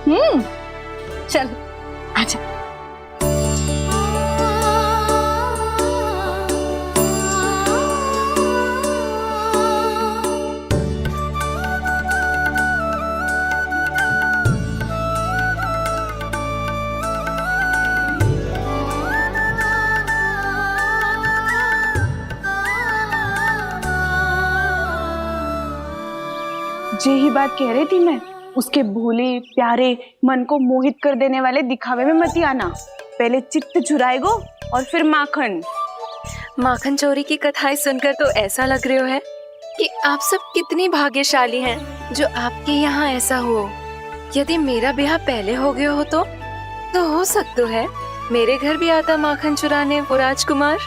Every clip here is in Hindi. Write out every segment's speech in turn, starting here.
चल आजा। यही बात कह रही थी मैं, उसके भोले प्यारे मन को मोहित कर देने वाले दिखावे में मत आना। पहले चित्त चुराएगो और फिर माखन। माखन चोरी की कथाएं सुनकर तो ऐसा लग रहा है कि आप सब कितनी भाग्यशाली हैं जो आपके यहाँ ऐसा हो। यदि मेरा ब्याह पहले हो गया हो तो हो सकता है मेरे घर भी आता माखन चुराने वो राजकुमार।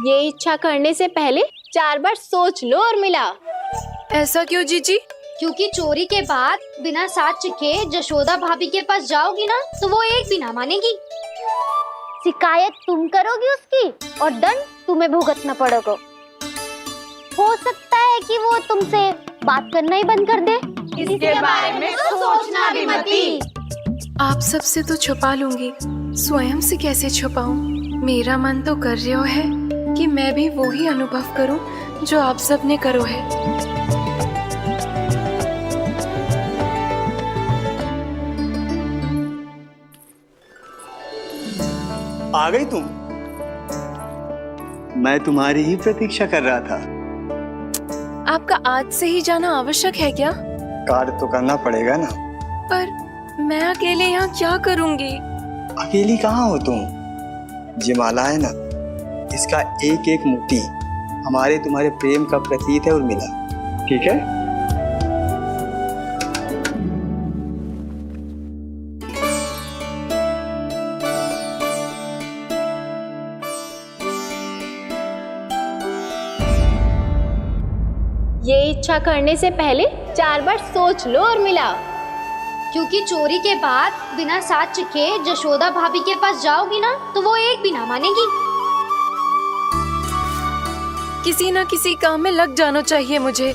ये इच्छा करने से पहले 4 बार सोच लो और मिला। ऐसा क्यों जीजी? क्योंकि चोरी के बाद बिना साथ चिखे जशोदा भाभी के पास जाओगी ना तो वो एक भी ना मानेगी। शिकायत तुम करोगी उसकी और दंड तुम्हें भुगतना पड़ेगा। हो सकता है कि वो तुमसे बात करना ही बंद कर दे। इसके बारे में तो सोचना भी मती। आप सबसे तो छुपा लूंगी, स्वयं से कैसे छुपाऊं? मेरा मन तो कर रहा है कि मैं भी वो ही अनुभव करूं जो आप सब ने करो है। आ गई तुम? मैं तुम्हारी ही प्रतीक्षा कर रहा था। आपका आज से ही जाना आवश्यक है क्या? कार्य तो करना पड़ेगा ना। पर मैं अकेले यहाँ क्या करूँगी? अकेली कहाँ हो तुम? ये माला है ना, इसका एक एक मोती हमारे तुम्हारे प्रेम का प्रतीक है उर्मिला। ठीक है? ये इच्छा करने से पहले 4 बार सोच लो और मिला। क्योंकि चोरी के बाद बिना साथ चिखे जशोदा भाभी के पास जाओगी ना तो वो एक भी ना मानेगी। किसी ना किसी काम में लग जाना चाहिए मुझे,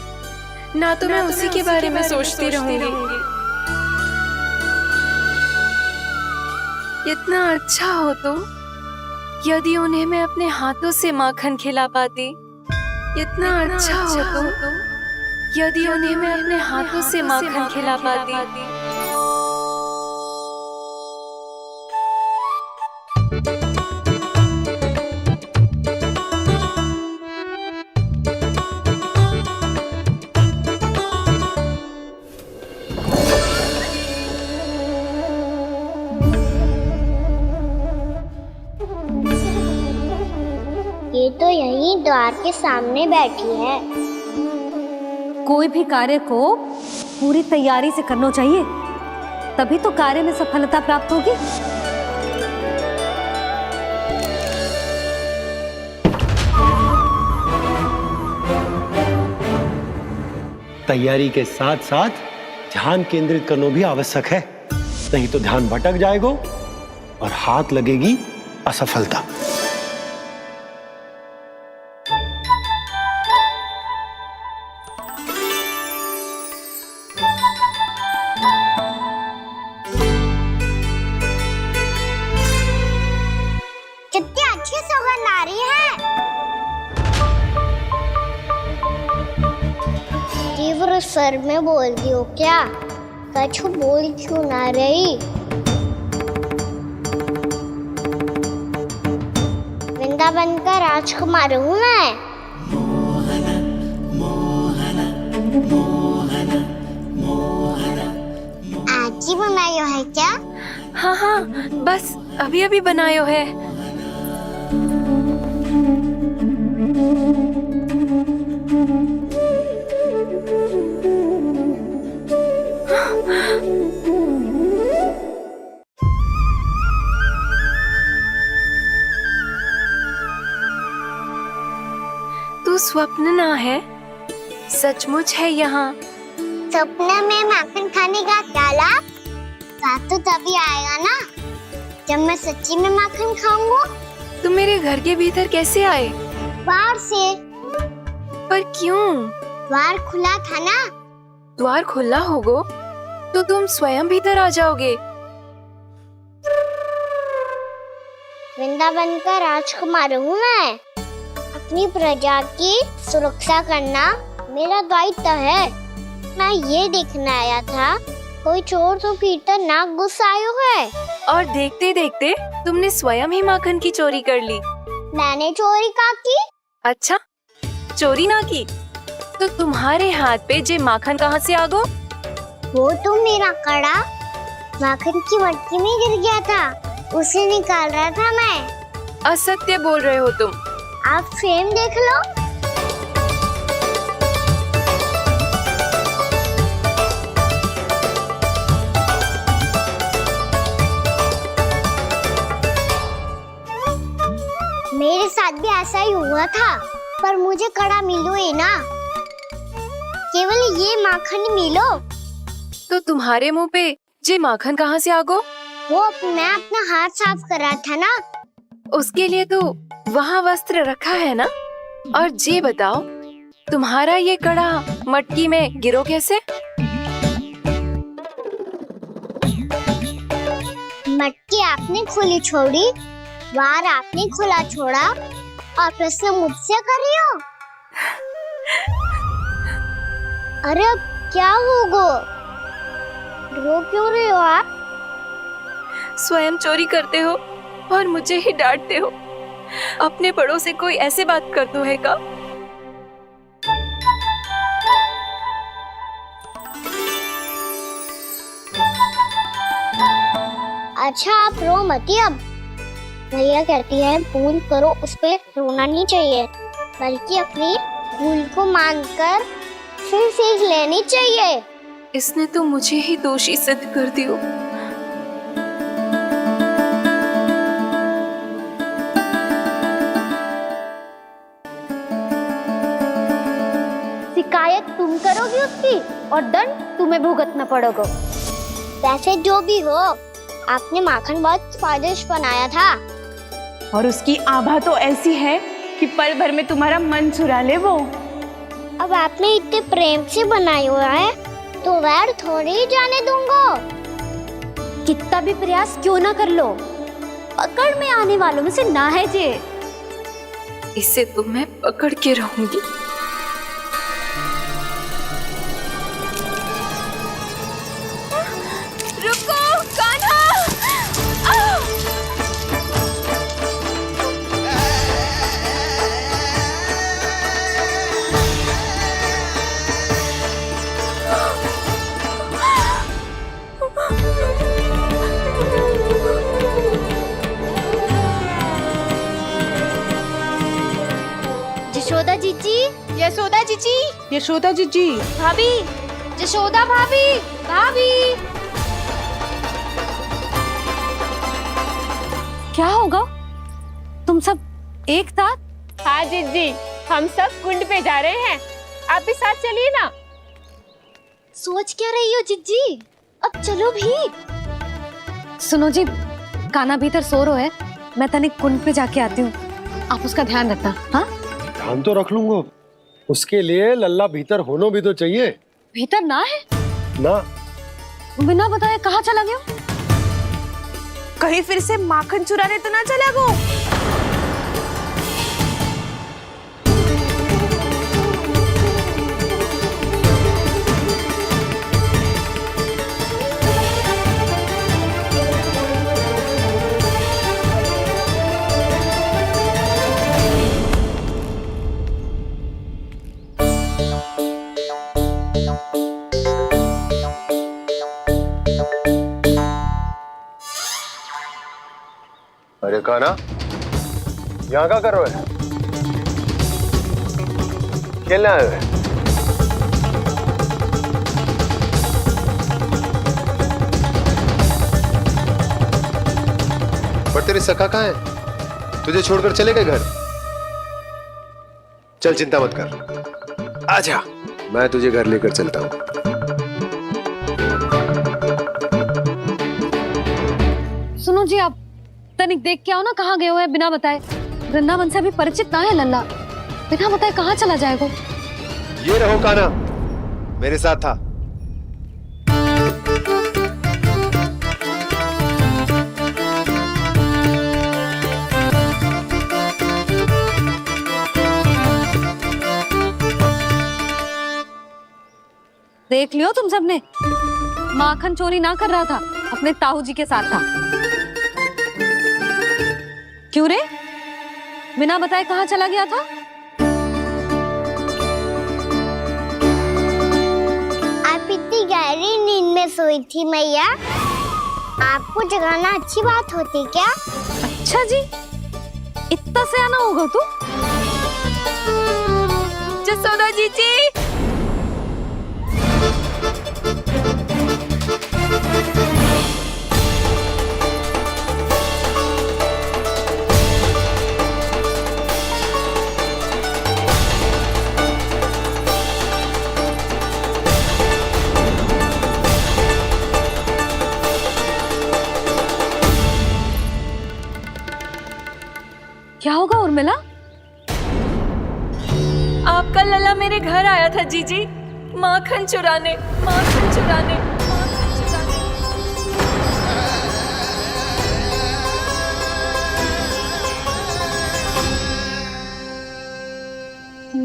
ना तो मैं उसी के बारे में सोचती रहूंगी। इतना अच्छा हो तो यदि उन्हें मैं अपने हाथों से माखन खिला पाती। इतना अच्छा हो तो यदि उन्हें मैं अपने हाथों से माखन खिला पाती। ये तो यहीं द्वार के सामने बैठी है। कोई भी कार्य को पूरी तैयारी से करना चाहिए, तभी तो कार्य में सफलता प्राप्त होगी। तैयारी के साथ साथ ध्यान केंद्रित करना भी आवश्यक है, नहीं तो ध्यान भटक जाएगा और हाथ लगेगी असफलता। कितनी अच्छी सुगंध आ रही है। तीव्र स्वर में बोल दियो क्या? कछु बोल क्यों ना रही? वृंदावन का राजकुमार हूँ मैं। आज ही बनायो है क्या? हाँ हाँ, बस अभी अभी बनायो है। तू स्वप्न ना है, सचमुच है यहाँ। सपने में माखन खाने का क्या लाभ? रात तो तभी आएगा ना जब मैं सच्ची में माखन खाऊंगा। तुम मेरे घर के भीतर कैसे आए? बाहर से। पर क्यों? द्वार खुला था ना। द्वार खुला होगा तो तुम स्वयं भीतर आ जाओगे। वृंदावन का राजकुमार हूँ मैं। अपनी प्रजा की सुरक्षा करना मेरा दायित्व है। मैं ये देखने आया था कोई चोर तो कीर्तन ना घुस आयो है। और देखते देखते तुमने स्वयं ही माखन की चोरी कर ली। मैंने चोरी का की? अच्छा, चोरी ना की तो तुम्हारे हाथ पे जे माखन कहाँ से आ गो? वो तो मेरा कड़ा माखन की मटकी में गिर गया था, उसे निकाल रहा था मैं। असत्य बोल रहे हो तुम। आप स्वयं देख लो। मेरे साथ भी ऐसा ही हुआ था, पर मुझे कड़ा मिलो ही ना, केवल ये माखन मिलो। तो तुम्हारे मुंह पे जे माखन कहाँ से आ गो? वो मैं अपना हाथ साफ कर रहा था ना। उसके लिए तो वहाँ वस्त्र रखा है ना। और जे बताओ, तुम्हारा ये कड़ा मटकी में गिरो कैसे? मटकी आपने खुली छोड़ी, वार आपने खुला छोड़ा, और प्रश्न मुझसे कर रही हो? अरे अब क्या होगा? रो क्यों रहे हो आप? स्वयं चोरी करते हो और मुझे ही डांटते हो। अपने बड़ों से कोई ऐसे बात करते है का? अच्छा आप रो मती। अब भैया कहती है भूल करो, उस पे रोना नहीं चाहिए, बल्कि अपनी भूल को मानकर फिर सीख लेनी चाहिए। इसने तो मुझे ही दोषी सिद्ध कर दियो। शिकायत तुम करोगी उसकी और दंड तुम्हें भुगतना पड़ेगा। वैसे जो भी हो, आपने माखन बहुत स्वादिष्ट बनाया था। और उसकी आभा तो ऐसी है कि पल भर में तुम्हारा मन चुरा ले वो। अब आपने इतने प्रेम से बनाया हुआ है तो वैर थोड़ी ही जाने दूंगा। कितना भी प्रयास क्यों ना कर लो, पकड़ में आने वालों में से ना है जे। इसे तो मैं पकड़ के रहूंगी। रुको कान्हा! यशोदा जीजी, यशोदा जीजी, यशोदा जीजी, भाभी, यशोदा भाभी, भाभी। क्या होगा? तुम सब एक साथ? हाँ जीजी, हम सब कुंड पे जा रहे हैं, आप भी साथ चलिए ना। सोच क्या रही हो जीजी? अब चलो भी। सुनो जी, कान्हा भीतर सो रो है, मैं तनिक कुंड पे जाके आती हूँ, आप उसका ध्यान रखना। हाँ, ध्यान तो रख लूंगा, उसके लिए लल्ला भीतर होना भी तो चाहिए। भीतर ना है? ना, बिना बताए कहाँ चला गया? कहीं फिर से माखन चुराने तो ना चला गो। अरे कान्हा, यहाँ क्या कर रहे हो? खेलने आए हुए? पर तेरी सखा कहाँ है? तुझे छोड़कर चले गए घर? चल चिंता मत कर, आजा, मैं तुझे घर लेकर चलता हूँ। सुनो जी, आप तनिक देख के आओ ना कहाँ गए हुए हैं बिना बताए। वृंदावन से अभी परिचित ना है लल्ला, बिना बताए कहाँ चला जाएगा? ये रहो कान्हा, मेरे साथ था। देख लियो तुम सबने, माखन चोरी ना कर रहा था, अपने ताऊ जी के साथ था। क्यों रे, बिना बताए कहाँ चला गया था? आप इतनी गहरी नींद में सोई थी मैया, आपको जगाना अच्छी बात होती क्या? अच्छा जी, इतना सयाना होगा तू? जसोदा जीजी, क्या होगा उर्मिला? आपका लल्ला मेरे घर आया था जीजी, माखन चुराने, माखन चुराने, माखन चुराने।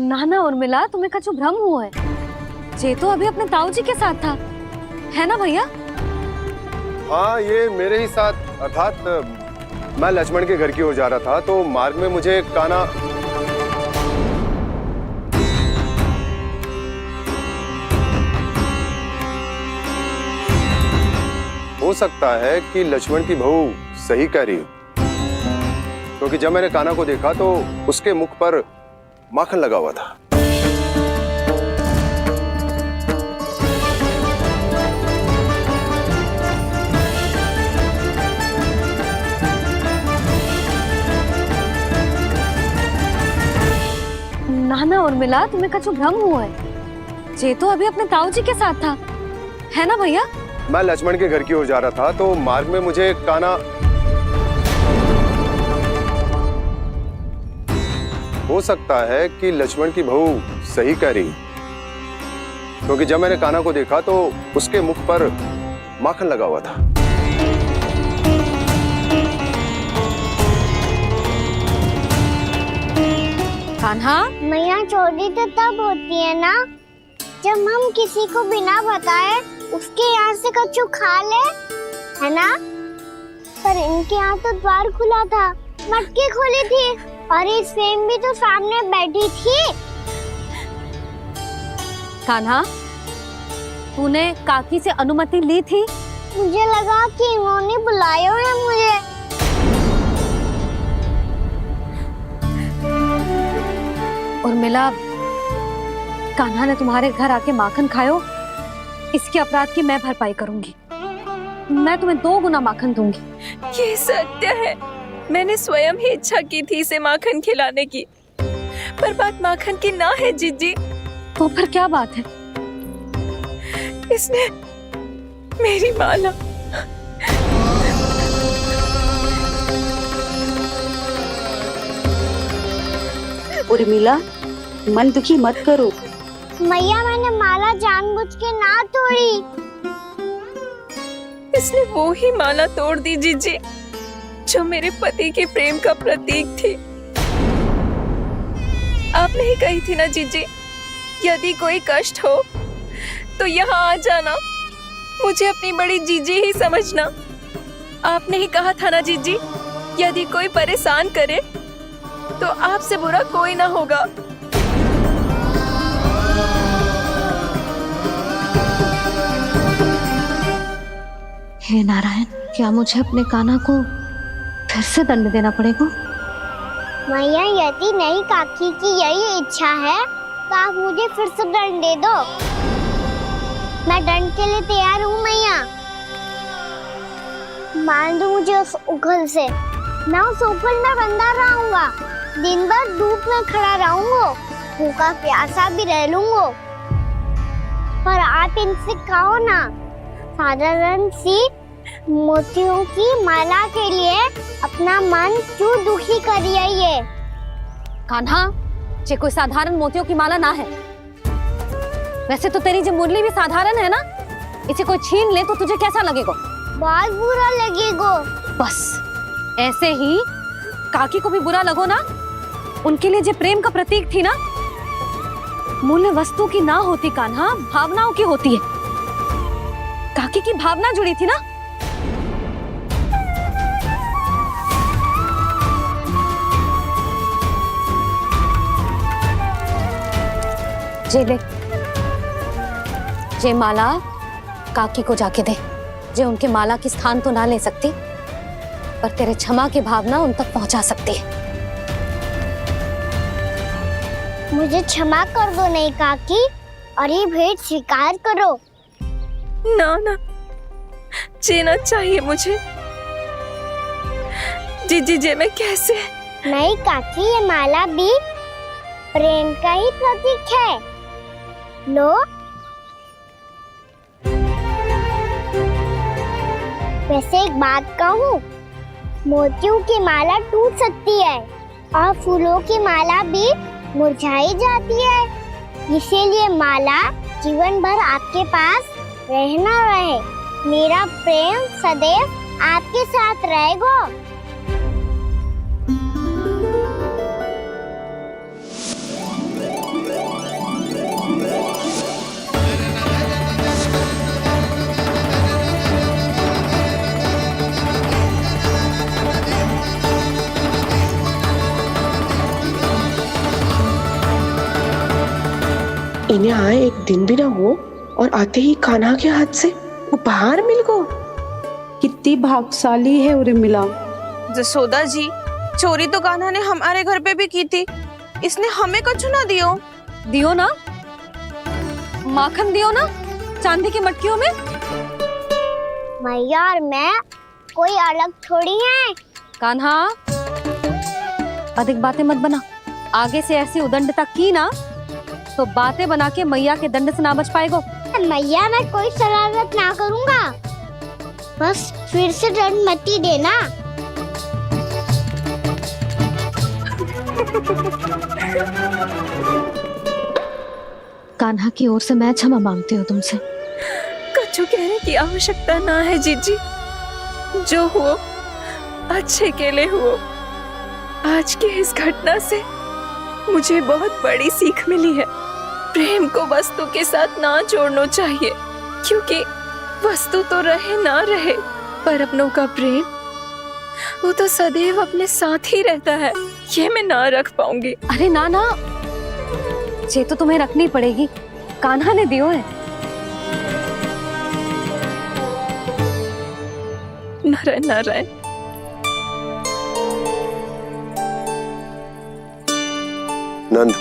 ना ना उर्मिला, तुम्हें कछु भ्रम हुआ है। जे तो अभी अपने ताऊ जी के साथ था, है ना भैया? हाँ, ये मेरे ही साथ, अर्थात मैं लक्ष्मण के घर की ओर जा रहा था तो मार्ग में मुझे कान्हा हो सकता है कि लक्ष्मण की बहू सही कह रही हो, क्योंकि जब मैंने कान्हा को देखा तो उसके मुख पर माखन लगा हुआ था। ना ना उर्मिला, तुम्हें कछु भ्रम हुआ है। जे तो अभी अपने ताऊ जी के साथ था, है ना भैया? मैं लक्ष्मण के घर की ओर जा रहा था तो मार्ग में मुझे कान्हा हो सकता है कि लक्ष्मण की बहू सही कह रही, क्योंकि जब मैंने कान्हा को देखा तो उसके मुख पर माखन लगा हुआ था। कान्हा, मैया चोरी तो तब होती है ना जब हम किसी को बिना बताए उसके यहाँ से कछु खा ले, है ना? पर इनके यहाँ तो द्वार खुला था, मटकी खोली थी और ये सेम भी तो सामने बैठी थी। कान्हा, तूने काकी से अनुमति ली थी? मुझे लगा कि इन्होंने बुलाया है मुझे। उर्मिला, कान्हा ने तुम्हारे घर आके माखन खायो, इसके अपराध की मैं भरपाई करूंगी। मैं तुम्हें 2 गुना माखन दूंगी। ये सत्य है, मैंने स्वयं ही इच्छा की थी इसे माखन खिलाने की, पर बात माखन की ना है जीजी। तो फिर क्या बात है? इसने मेरी माला उर्मिला, मन दुखी मत करो। मैया, मैंने माला जानबूझ के ना तोड़ी। इसने वो ही माला तोड़ दी जीजी जो मेरे पति के प्रेम का प्रतीक थी। आपने ही कही थी ना जीजी, यदि कोई कष्ट हो तो यहाँ आ जाना, मुझे अपनी बड़ी जीजी ही समझना। आपने ही कहा था ना जीजी, यदि कोई परेशान करे तो आपसे बुरा कोई ना होगा। हे नारायण, क्या मुझे अपने कान्हा को फिर से दंड देना पड़ेगा? मैया, यदि नहीं काकी की यही इच्छा है तो आप मुझे फिर से दंड दे दो। मैं दंड के लिए तैयार हूँ मैया। मान दो मुझे उस उखल से, मैं उस उखल में बंधा रहूंगा, दिन भर धूप में खड़ा रहूंगा, भूखा प्यासा भी रह लूंगा। पर आप इनसे कहो ना, साधारण सी मोतियों की माला के लिए अपना मन क्यों दुखी करिए? कान्हा, ये कोई साधारण मोतियों की माला ना है। वैसे तो तेरी जो मुरली भी साधारण है ना, इसे कोई छीन ले तो तुझे कैसा लगेगा? बहुत बुरा लगेगा। बस ऐसे ही काकी को भी बुरा लगो ना। उनके लिए जो प्रेम का प्रतीक थी ना, मूल्य वस्तु की ना होती कान्हा, भावनाओं की होती है। काकी की भावना जुड़ी थी ना। जे ले, जे माला काकी को जाके दे। जे उनके माला की स्थान तो ना ले सकती, पर तेरे क्षमा की भावना उन तक पहुंचा सकती है। मुझे क्षमा कर दो नहीं काकी, और ये भेंट स्वीकार करो। ना ना, जीना चाहिए मुझे। जीजी जे मैं कैसे? नहीं काकी, ये माला भी प्रेम का ही प्रतीक है। लो। वैसे एक बात कहूँ, मोतियों की माला टूट सकती है और फूलों की माला भी मुरझाई जाती है। इसीलिए माला जीवन भर आपके पास रहना रहे। मेरा प्रेम सदैव आपके साथ रहेगा। इन्हें आए एक दिन भी ना हो और आते ही कान्हा के हाथ से उपहार मिल गो। कितनी भाग्यशाली है उर्मिला। जसोदा जी, चोरी तो कान्हा ने हमारे घर पे भी की थी। इसने हमें कुछ ना दियो। दियो ना, माखन दियो ना, चांदी की मटकियों में। मैया और मैं कोई अलग थोड़ी हैं। कान्हा, अधिक बातें मत बना। आगे से ऐसी उदंडता की ना तो बातें बना के मैया के दंड से ना बच पाएगो। मैया, मैं कोई शरारत ना करूंगा, बस फिर से दंड मत ही देना। कान्हा की ओर से मैं क्षमा मांगती हूँ तुमसे। कछु कहने की आवश्यकता ना है जीजी। जो हुआ अच्छे के लिए हुआ। आज की इस घटना से मुझे बहुत बड़ी सीख मिली है। प्रेम को वस्तु के साथ ना जोड़ना चाहिए, क्योंकि वस्तु तो रहे ना रहे, पर अपनों का प्रेम वो तो सदैव अपने साथ ही रहता है। ये मैं ना रख पाऊंगी। अरे ना ना, ये तो तुम्हें रखनी पड़ेगी। कान्हा ने दियो है। नारायण नारायण। नंद,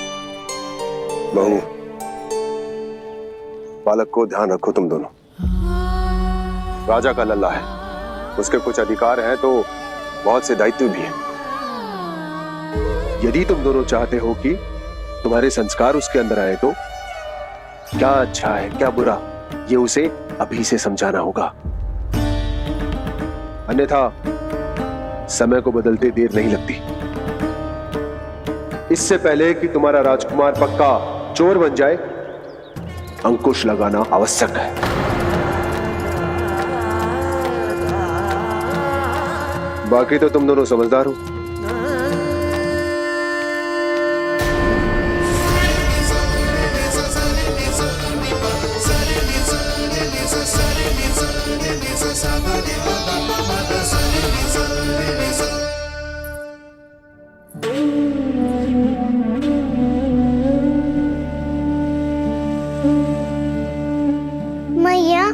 बहू, बालक को ध्यान रखो तुम दोनों। राजा का लल्ला है, उसके कुछ अधिकार हैं तो बहुत से दायित्व भी हैं। यदि तुम दोनों चाहते हो कि तुम्हारे संस्कार उसके अंदर आए तो क्या अच्छा है क्या बुरा, ये उसे अभी से समझाना होगा। अन्यथा समय को बदलते देर नहीं लगती। इससे पहले कि तुम्हारा राजकुमार पक्का चोर बन जाए, अंकुश लगाना आवश्यक है। बाकी तो तुम दोनों समझदार हो। मैया,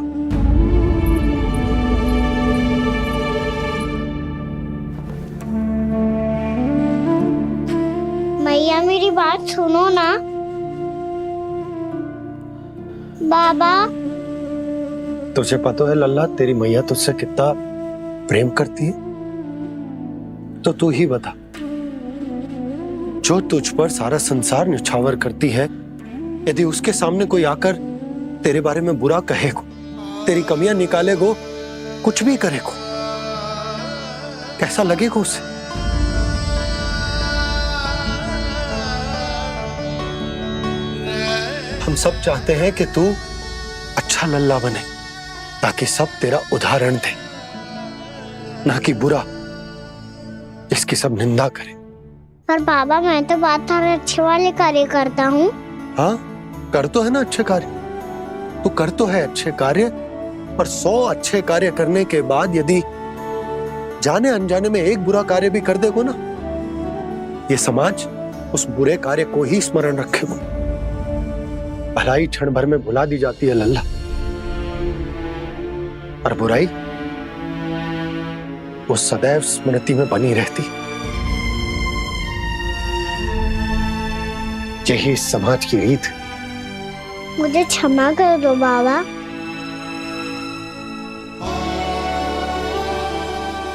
मैया मेरी बात सुनो ना। बाबा, तुझे पता है लल्ला, तेरी मैया तुझसे कितना प्रेम करती है। तो तू ही बता, जो तुझ पर सारा संसार न्यौछावर करती है, यदि उसके सामने कोई आकर तेरे बारे में बुरा कहेगो, तेरी कमियां निकालेगो, कुछ भी करेगो, कैसा लगेगा उसे? हम सब चाहते हैं कि तू अच्छा लल्ला बने, ताकि सब तेरा उदाहरण दे, ना कि बुरा जिसकी सब निंदा करे। पर बाबा, मैं तो बात अच्छे वाले कार्य करता हूँ। हाँ, कर तो है ना अच्छे कार्य, तू कर तो है अच्छे कार्य, पर 100 अच्छे कार्य करने के बाद यदि जाने अनजाने में एक बुरा कार्य भी कर देगो ना, ये समाज उस बुरे कार्य को ही स्मरण रखेगो। भलाई क्षण भर में भुला दी जाती है लल्ला, और बुराई वो सदैव स्मृति में बनी रहती। यही इस समाज की रीत। मुझे क्षमा कर दो बाबा।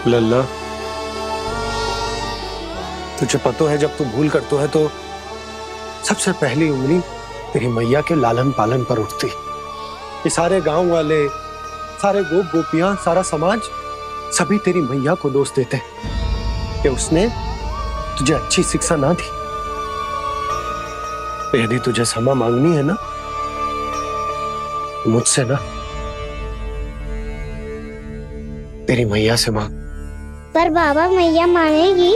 लल्ला, तुझे पता है जब तू भूल करतो है तो सबसे पहली उंगली तेरी मैया के लालन पालन पर उठती। ये सारे गांव वाले, सारे गोप गोपियां, सारा समाज सभी तेरी मैया को दोष देते कि उसने तुझे अच्छी शिक्षा ना दी। तो यदि तुझे क्षमा मांगनी है ना, मुझसे ना, तेरी मैया से मांग। पर बाबा मैया मानेगी?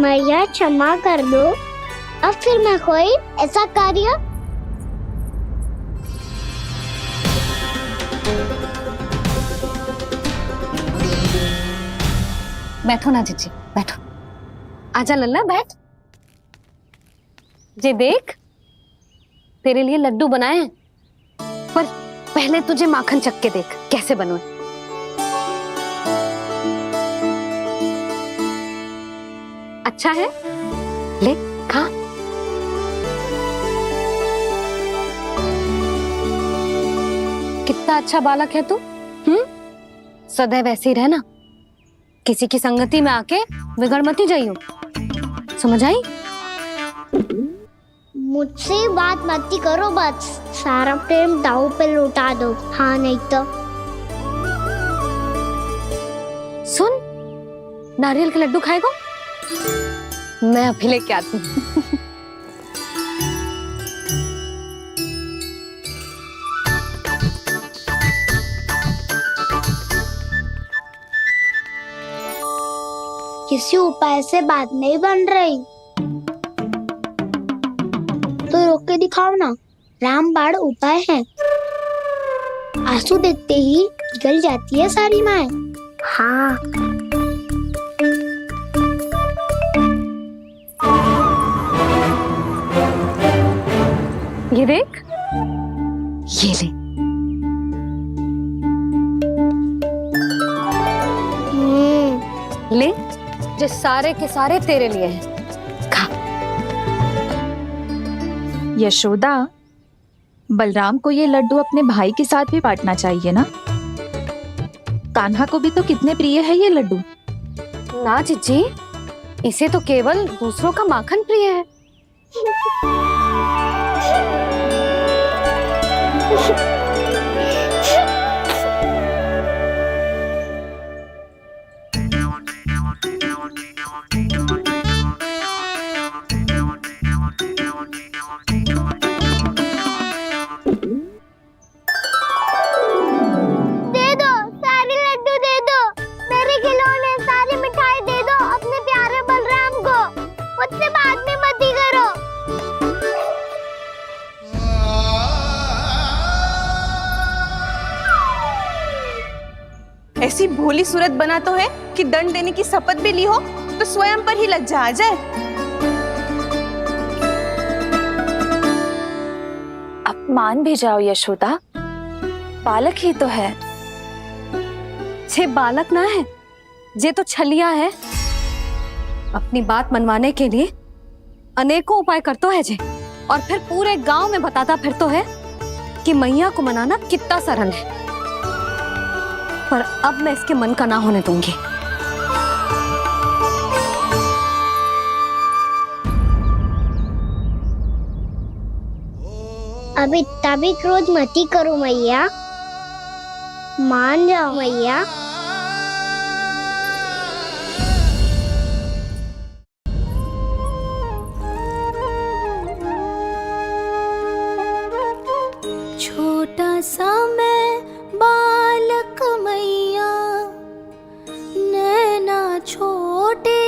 मैया क्षमा कर दो, अब फिर मैं कोई ऐसा कार्य। बैठो ना जीजी, बैठो। आजा लल्ला, बैठ। जे देख, तेरे लिए लड्डू बनाए हैं, पर पहले तुझे माखन चख के देख कैसे बनो। अच्छा है, ले खा। कितना अच्छा बालक है तू। सदैव ऐसे ही रहना, किसी की संगति में आके बिगड़ मती जाइयो, समझ आई? मुझसे बात मत करो, बस सारा प्रेम दाव पे लौटा दो। हाँ नहीं तो सुन, नारियल के लड्डू खाएगा? मैं अभी लेके आती हूँ। किसी उपाय से बात नहीं बन रही तो रोक के दिखाओ ना। रामबाण उपाय है, आंसू देखते ही निकल जाती है सारी माए। हाँ ये देख, ये ले। ले, जो सारे के सारे तेरे लिए हैं, खा। यशोदा, बलराम को ये लड्डू अपने भाई के साथ भी बांटना चाहिए ना। कान्हा को भी तो कितने प्रिय है ये लड्डू। ना जीजी, इसे तो केवल दूसरों का माखन प्रिय है। ऐसी भोली सूरत बना तो है कि दंड देने की शपथ भी ली हो तो स्वयं पर ही लज्जा आ जाए। अब मान भी जाओ यशोदा, बालक ही तो है। छे बालक ना है, जे तो छलिया है। अपनी बात मनवाने के लिए अनेकों उपाय करतो है जे, और फिर पूरे गांव में बताता फिरतो है कि मैया को मनाना कितना सरल है। पर अब मैं इसके मन का ना होने दूंगी। अब इतना भी क्रोध मती करो मैया, मान जाओ मैया। छोटा सा मैं बालक मैया, नैना छोटे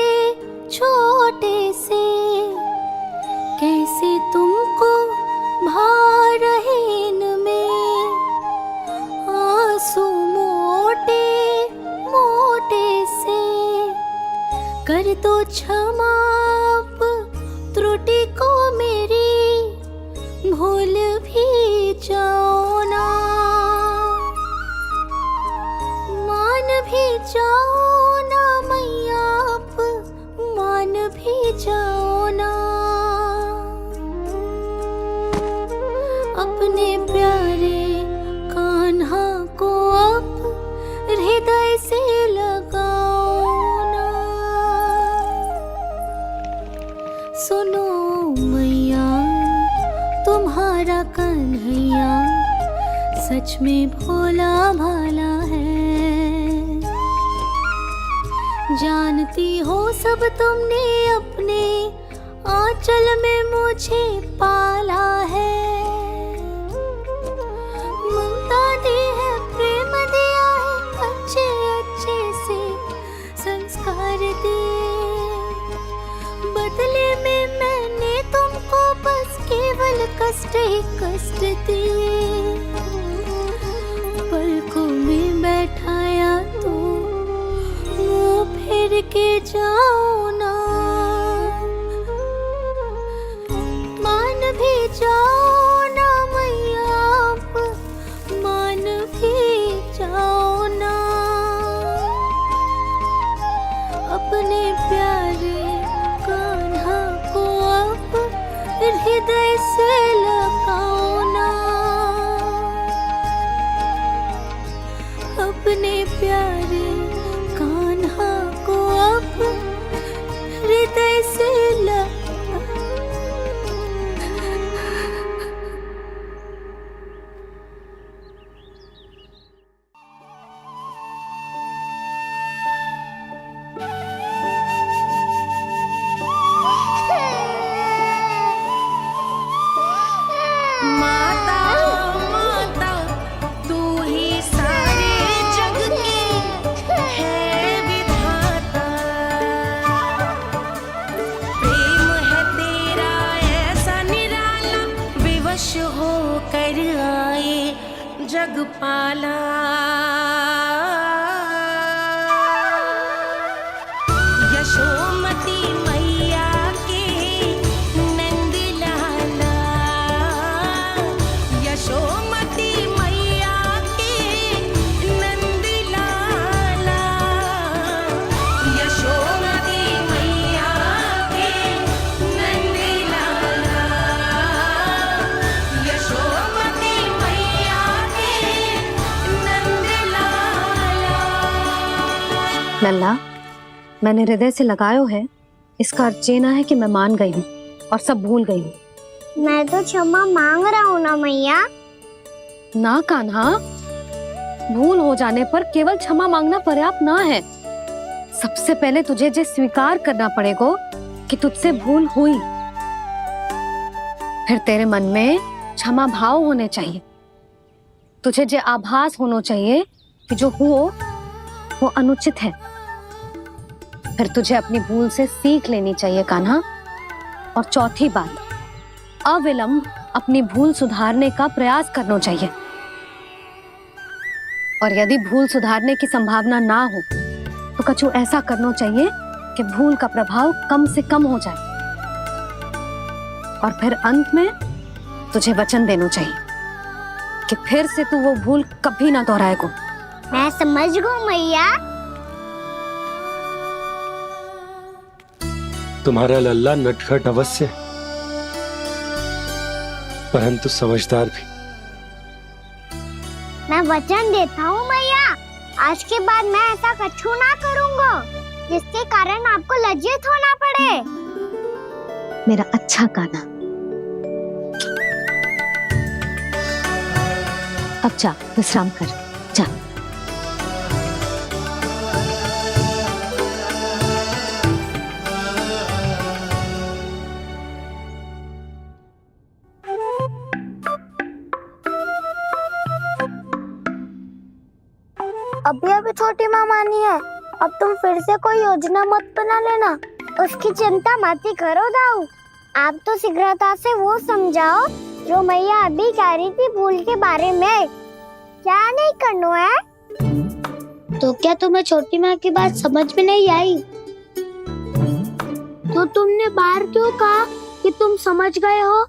भूल भी जाओ ना, मान भी जाओ ना मैया, आप मान भी जाओ ना। अपने प्यारे कान्हा को अब हृदय से लगाओ ना। सुनो मैया, तुम्हारा कन्हैया सच में भोला भाला है। जानती हो सब तुमने अपने आंचल में मुझे पाला है। ममता दी है, प्रेम दिया है, अच्छे अच्छे से संस्कार दिए। बदले में मैंने तुमको बस केवल कष्ट ही कष्ट दिए। पलकों में बैठाया तो मुंह फेर के जाओ ना, मान भी जाओ ना मैया, आप मान भी जाओ ना। अपने प्यारे कान्हा को अब हृदय से लगाओ ना। अपने प्यारे कान्हा को अब हृदय से माता माता तू ही सारे जग की है विधाता। प्रेम है तेरा ऐसा निराला, विवश हो कर आए जग पाला। यशोमती मैया के नंद लाला, यशोमती मैया के नंद लाला, यशोमती मैया के नंद लाला, यशोमती मैया के नंद लाला। लल्ला, मैंने हृदय से लगायो है, इसका अर्थ ये ना है कि मैं मान गई हूँ और सब भूल गई हूँ। मैं तो क्षमा मांग रहा हूँ ना मैया। ना कान्हा, भूल हो जाने पर केवल क्षमा मांगना पर्याप्त ना है। सबसे पहले तुझे ये स्वीकार करना पड़ेगा कि तुझसे भूल हुई। फिर तेरे मन में क्षमा भाव होने चाहिए। तुझे ये आभास होना चाहिए कि जो हुआ वो अनुचित है। फिर तुझे अपनी भूल से सीख लेनी चाहिए कान्हा। और चौथी बात, अविलंब अपनी भूल सुधारने का प्रयास करना चाहिए। और यदि भूल सुधारने की संभावना ना हो तो कछु ऐसा करना चाहिए कि भूल का प्रभाव कम से कम हो जाए। और फिर अंत में तुझे वचन देना चाहिए कि फिर से तू वो भूल कभी ना दोहराएगा। मैं समझ गई मैया। तुम्हारा लल्ला नटखट अवश्य, परंतु समझदार भी। मैं वचन देता हूँ मैया, आज के बाद मैं ऐसा कछु ना करूँगा जिसके कारण आपको लज्जित होना पड़े। मेरा अच्छा कान्हा, अब जा विश्राम कर, जा। अभी अभी छोटी माँ मानी है, अब तुम फिर से कोई योजना मत बना लेना। उसकी चिंता मत ही करो दाऊ। आप तो शीघ्रता से वो समझाओ जो मैया अभी कह रही थी भूल के बारे में। क्या नहीं करना है? तो क्या तुम्हें छोटी माँ की बात समझ में नहीं आई? तो तुमने बाहर क्यों कहा कि तुम समझ गए हो?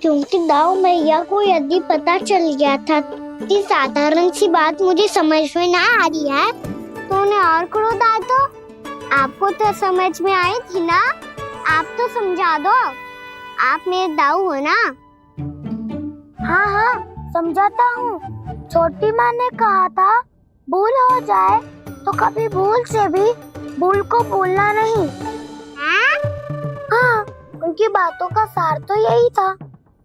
क्योंकि दाऊ मैया को यदि पता चल गया था कि साधारण सी बात मुझे समझ में ना आ रही है तो उन्हें और क्रोध आया तो आपको तो समझ में आई थी ना, आप तो समझा दो, आप मेरे दाऊ हो ना। हाँ हाँ समझाता हूँ। छोटी माँ ने कहा था भूल हो जाए तो कभी भूल से भी भूल को भूलना नहीं। हाँ उनकी बातों का सार तो यही था।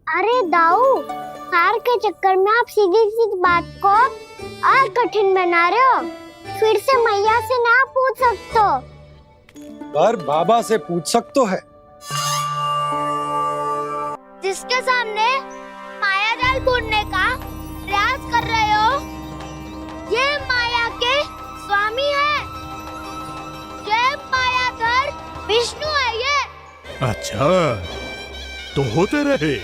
अरे दाऊ, सार के चक्कर में आप सीधी सीधी बात को और कठिन बना रहे हो। फिर से मैया से ना पूछ सकते हो, पर बाबा से पूछ सकते है। जिसके सामने माया जाल बुनने का प्रयास कर रहे हो, ये माया के स्वामी है, ये मायाधर विष्णु है ये। अच्छा तो होते रहे,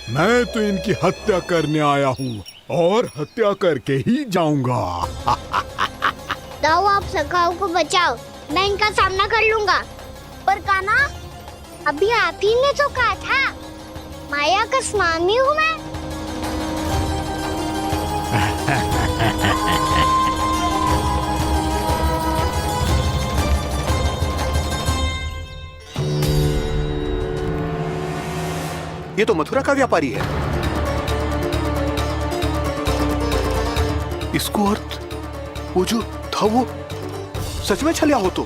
मैं तो इनकी हत्या करने आया हूँ और हत्या करके ही जाऊंगा। दाऊ आप सखाओ को बचाओ, मैं इनका सामना कर लूंगा। पर कान्हा, अभी आप ही ने तो कहा था माया का स्वामी हूँ मैं। ये तो मथुरा का व्यापारी है। इसको अर्थ वो जो था वो सच में छलिया हो तो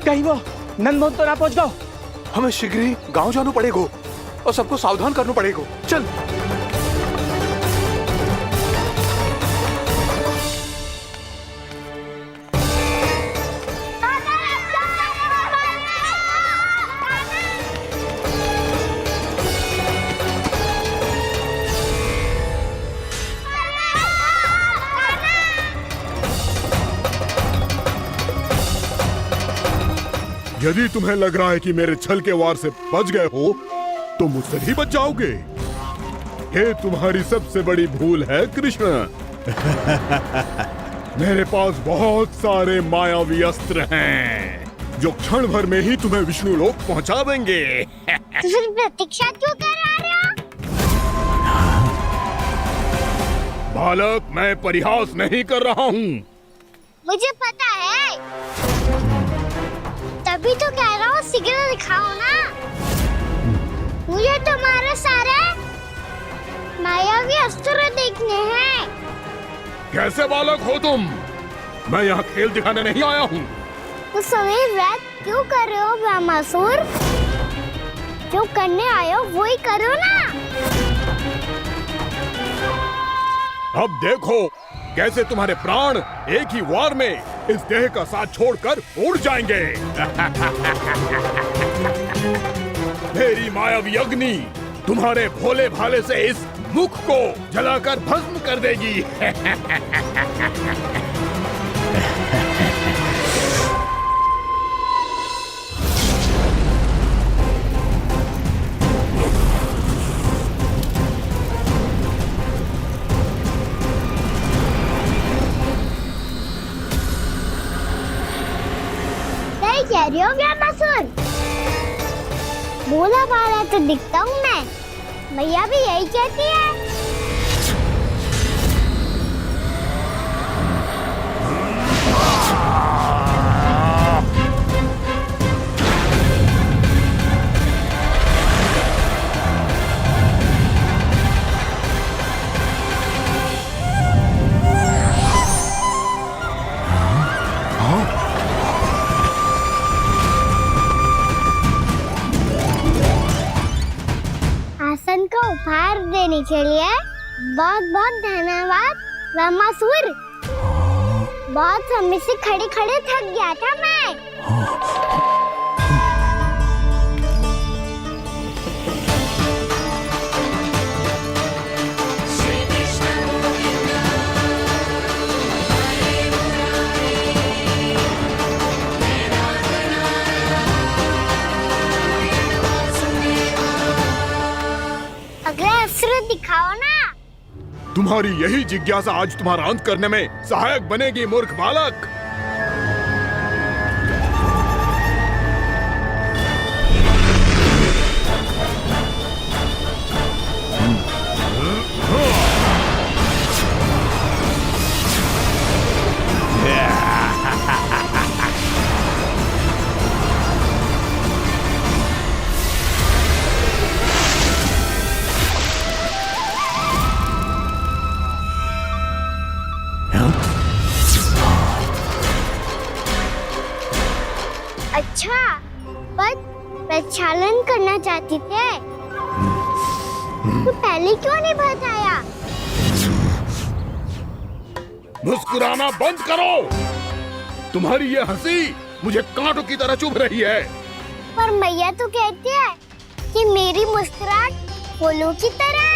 कहीं वो नंदन तो ना पहुंच गओ। हमें शीघ्र ही गांव जाना पड़ेगा और सबको सावधान करना पड़ेगा। चल यदि तुम्हें लग रहा है कि मेरे छल के वार से बच गए हो तो मुझसे भी बच जाओगे। ये तुम्हारी सबसे बड़ी भूल है कृष्ण। मेरे पास बहुत सारे मायावी अस्त्र हैं जो क्षण भर में ही तुम्हें विष्णु लोक पहुंचा देंगे। तो फिर प्रतीक्षा क्यों कर रहे हो? बालक, मैं परिहास नहीं कर रहा हूँ। मुझे पता है, तभी तो कह रहा हूँ शीघ्र दिखाओ ना। मुझे तुम्हारे सारे मायावी अस्त्र देखने हैं। कैसे बालक हो तुम? मैं यहाँ खेल दिखाने नहीं आया हूँ। तो समय व्यर्थ क्यों कर रहे हो ब्रह्मासुर? जो करने आए हो वो ही करो ना। अब देखो कैसे तुम्हारे प्राण एक ही वार में इस देह का साथ छोड़कर उड़ जाएंगे। मेरी मायावी अग्नि तुम्हारे भोले भाले से इस मुख को जलाकर भस्म कर देगी। कह रही हो ब्रह्मासुर? भोला भाला तो दिखता हूँ मैं, भैया भी यही कहती है। आसन को उपहार देने के लिए बहुत बहुत धन्यवाद ब्रह्मासुर। बहुत समय से खड़े खड़े थक गया था मैं। अगला अस्त्र दिखाओ ना। तुम्हारी यही जिज्ञासा आज तुम्हारा अंत करने में सहायक बनेगी मूर्ख बालक। चाहते थे, तो पहले क्यों नहीं बताया? मुस्कुराना बंद करो। तुम्हारी ये हंसी मुझे कांटों की तरह चुभ रही है। पर मैया तो कहती है कि मेरी मुस्कुराहट फूलों की तरह है।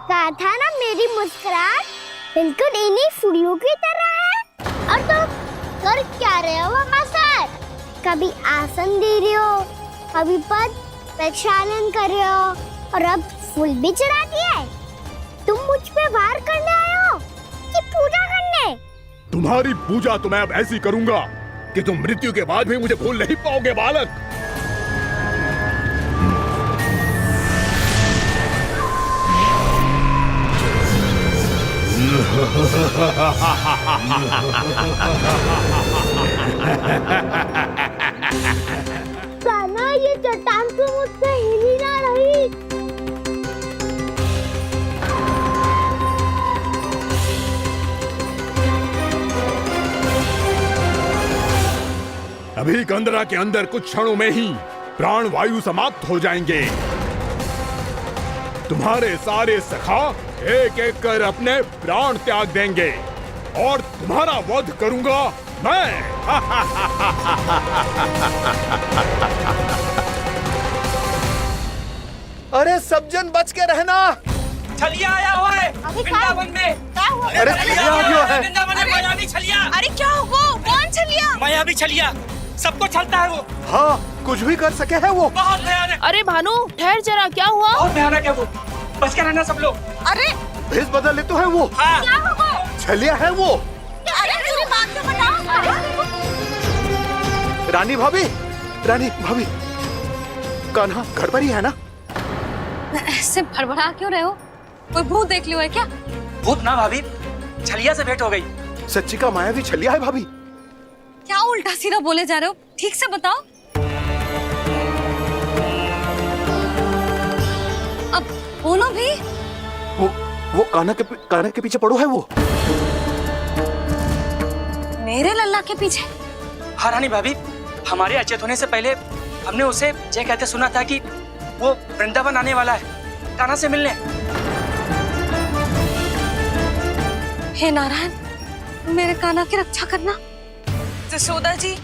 कहा था ना मेरी मुस्कुराहट बिल्कुल इन्हीं फूलों की तरह है। और तुम कर क्या रहे हो सर? कभी आसन दे रहे हो, कभी पद प्रक्षालन कर रहे हो, और अब फूल भी चढ़ा दिया है। तुम मुझ पे वार करने आए हो कि पूजा करने? तुम्हारी पूजा तो मैं अब ऐसी करूंगा कि तुम मृत्यु के बाद भी मुझे भूल नहीं पाओगे बालक। कान्हा, ये चट्टान तो मुझसे हिल ही ना रही। अभी कंदरा के अंदर कुछ क्षणों में ही प्राण वायु समाप्त हो जाएंगे। तुम्हारे सारे सखा एक एक कर अपने प्राण त्याग देंगे और तुम्हारा वध करूंगा मैं। अरे सब जन बच के रहना। छलिया आया हुआ है वृंदावन में। अरे छलिया आ गया है। वृंदावन में मायावी छलिया। अरे क्या हुआ? कौन छलिया? मायावी छलिया सबको छलता है वो। हाँ, कुछ भी कर सके है वो। बहुत भयानक। अरे भानु, ठहर जरा, क्या हुआ? बहुत भयानक है वो। बच के रहना सब लोग। अरे भेष बदल ले तो है वो। हाँ। क्या हुआ? छलिया है वो। अरे मेरी बात तो बताओ। रानी भाभी, रानी भाभी, कान्हा घर पर ही है ना? ऐसे भड़बड़ा क्यों रहे हो? कोई भूत देख लियो है क्या? भूत ना भाभी, छलिया से भेंट हो गई। सच्ची का मायावी छलिया है भाभी। क्या उल्टा सीधा बोले जा रहे हो? ठीक से बताओ। अब बोलो भी। वो कान्हा के पीछे पड़ो है वो। मेरे लल्ला के पीछे? हाँ रानी भाभी, हमारे अचेत होने से पहले हमने उसे ये कहते सुना था कि वो वृंदावन आने वाला है कान्हा से मिलने। हे नारायण, मेरे कान्हा की रक्षा करना। जसोदा जी,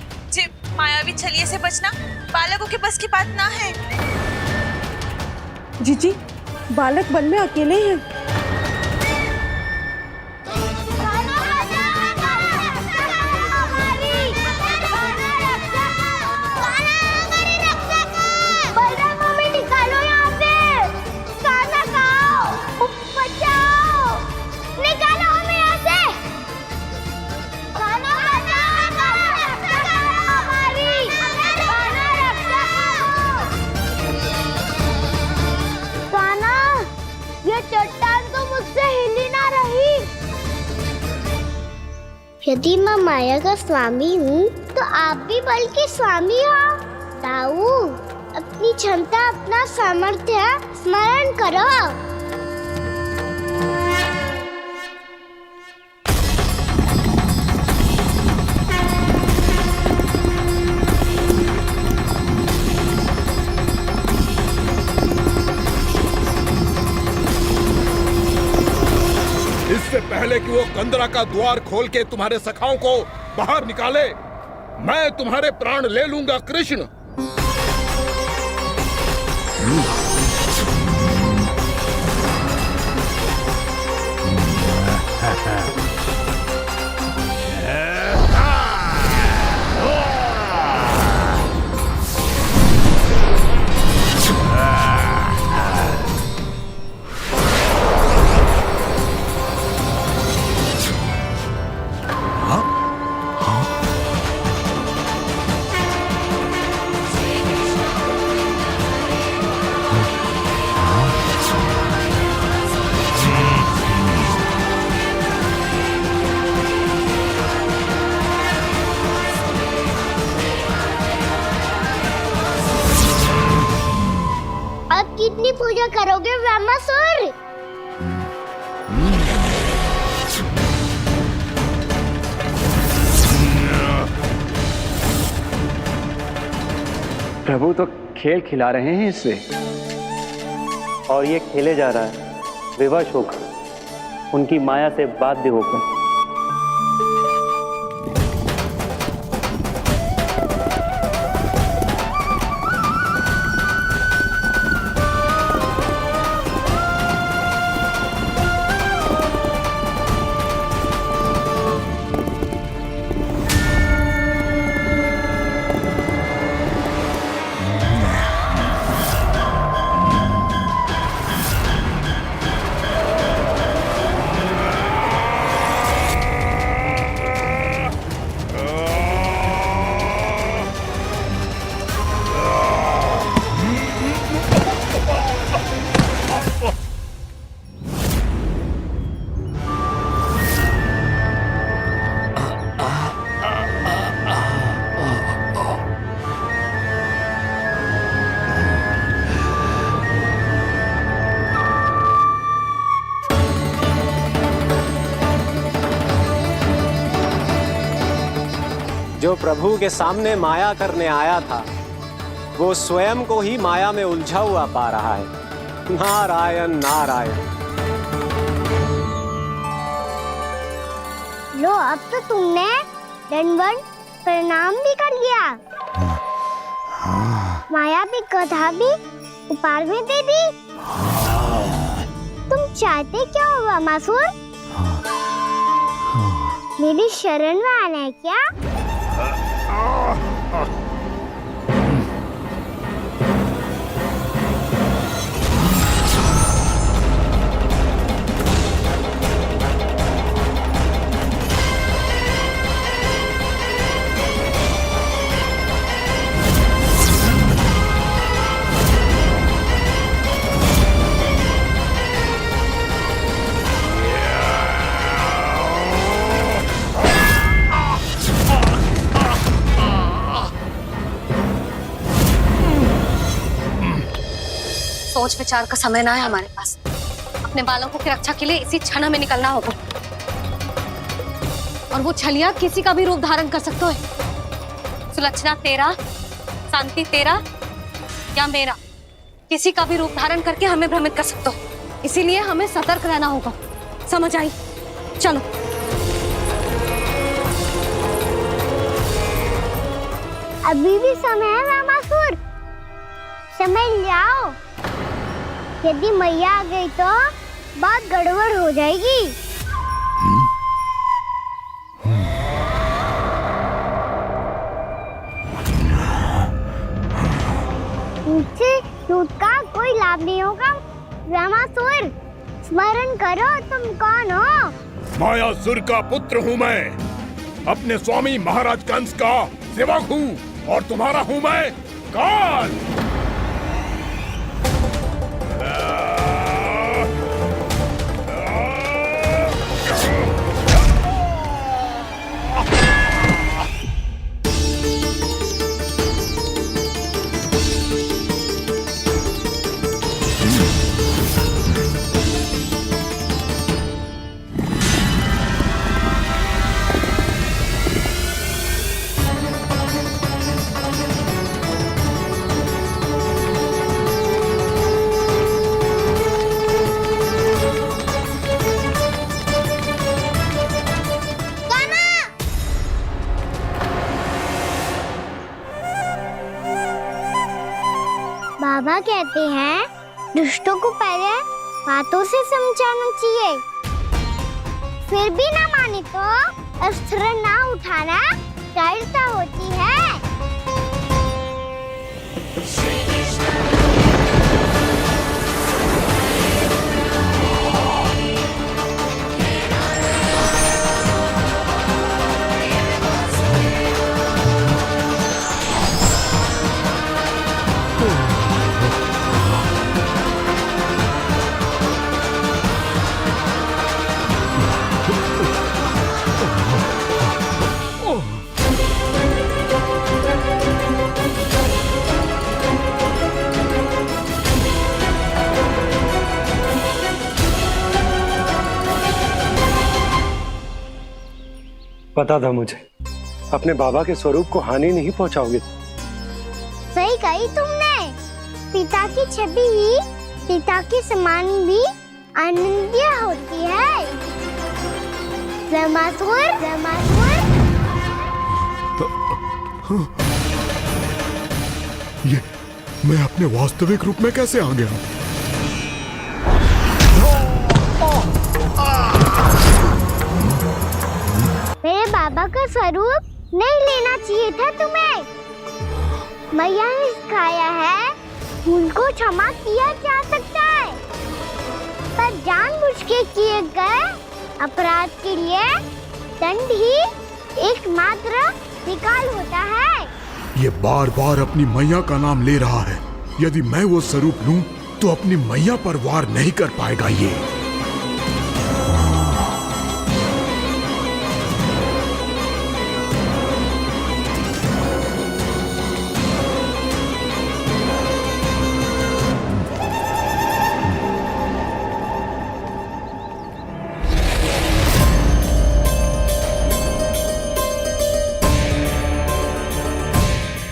मायावी छलिए से बचना बालकों के बस की बात ना है। जीजी, बालक वन में अकेले हैं। यदि मैं माया का स्वामी हूँ तो आप भी बल के स्वामी हो। ताऊ, अपनी क्षमता, अपना सामर्थ्य स्मरण करो। इससे पहले कि वो कंदरा का द्वार खोल के तुम्हारे सखाओं को बाहर निकाले, मैं तुम्हारे प्राण ले लूंगा कृष्ण। कितनी पूजा करोगे ब्रह्मासुर? प्रभु तो खेल खिला रहे हैं इससे, और ये खेले जा रहा है विवश होकर, उनकी माया से बाध्य होकर। जो प्रभु के सामने माया करने आया था, वो स्वयं को ही माया में उलझा हुआ पा रहा है। नारायण नारायण। लो, अब तो तुमने दंडवत प्रणाम भी कर लिया, माया भी कथा भी उपहार भी दे दी। तुम चाहते क्या हो ब्रह्मासुर? मेरी शरण में आना है क्या? सोच विचार का समय ना है हमारे पास। अपने बालकों की रक्षा के लिए इसी क्षण में निकलना होगा। और वो छलिया किसी का भी रूप धारण कर सकते है। सुलक्षणा तेरा, शांति तेरा या मेरा, किसी का भी रूप धारण करके हमें भ्रमित कर सकते हो। इसीलिए हमें सतर्क रहना होगा। समझ आई? चलो। अभी भी समय है ब्रह्मासुर, समझ जाओ। यदि मैया आ गई तो बात गड़बड़ हो जाएगी। मुझसे झूठ का कोई लाभ नहीं होगा। ब्रह्मासुर, स्मरण करो तुम कौन हो। मायासुर का पुत्र हूँ मैं, अपने स्वामी महाराज कंस का सेवक हूँ, और तुम्हारा हूँ मैं काल। बाबा कहते हैं दुष्टों को पहले बातों से समझाना चाहिए, फिर भी ना माने तो अस्त्र ना उठाना कायरता होती है। पता था मुझे, अपने बाबा के स्वरूप को हानि नहीं पहुंचाओगे। सही कही तुमने। पिता की छवि ही पिता के समान भी आनंदीय होती है। ज़मासुर, ज़मासुर। ये मैं अपने वास्तविक रूप में कैसे आ गया? मेरे बाबा का स्वरूप नहीं लेना चाहिए था तुम्हें। मैया ने सिखाया है, भूल को क्षमा किया जा सकता है, पर जानबूझ के किए गए अपराध के लिए दंड ही एकमात्र निकाल होता है। ये बार बार अपनी मैया का नाम ले रहा है। यदि मैं वो स्वरूप लूं तो अपनी मैया पर वार नहीं कर पाएगा ये।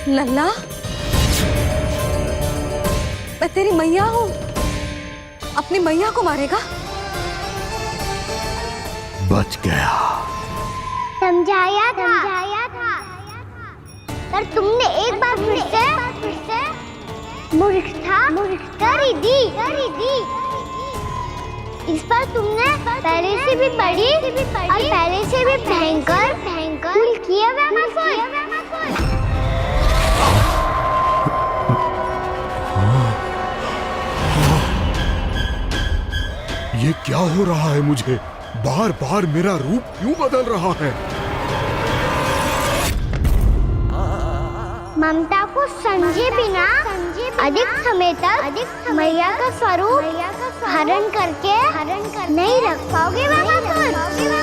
लल्ला, मैं तेरी मैया हूँ, अपनी मैया को मारेगा? बच गया। समझाया था, पर तुमने एक बार फिर से मूर्खता कर ही दी। इस पर तुमने पहले से भी बड़ी और पहले से भी भयंकर भूल किया ज़मासुर। ये क्या हो रहा है मुझे? बार बार मेरा रूप क्यों बदल रहा है? ममता को समझे बिना अधिक समय तक मैया का स्वरूप हरण करके नहीं रख पाओगे ज़मासुर।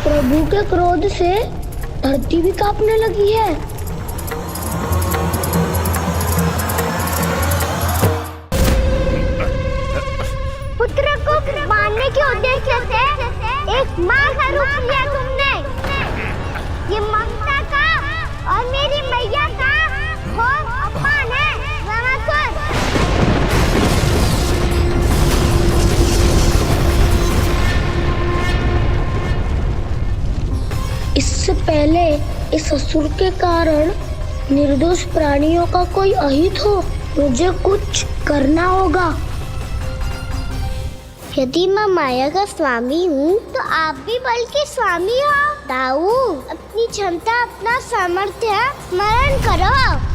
प्रभु के क्रोध से धरती भी कांपने लगी है। पुत्र को मारने के उद्देश्य से एक माँ का रूप लिया तुमने। ये ममता का और मेरी मैया का घोर अपमान है ज़मासुर। इससे पहले इस असुर के कारण निर्दोष प्राणियों का कोई अहित हो, मुझे कुछ करना होगा। यदि मैं माया का स्वामी हूँ तो आप भी बल के स्वामी हो। दाऊ, अपनी क्षमता, अपना सामर्थ्य स्मरण करो।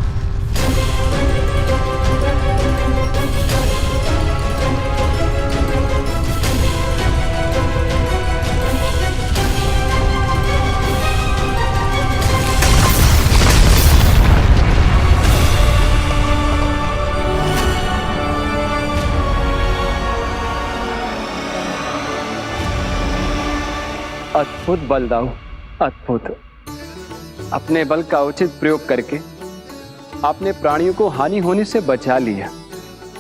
अद्भुत बलदाऊ, अद्भुत। अपने बल का उचित प्रयोग करके आपने प्राणियों को हानि होने से बचा लिया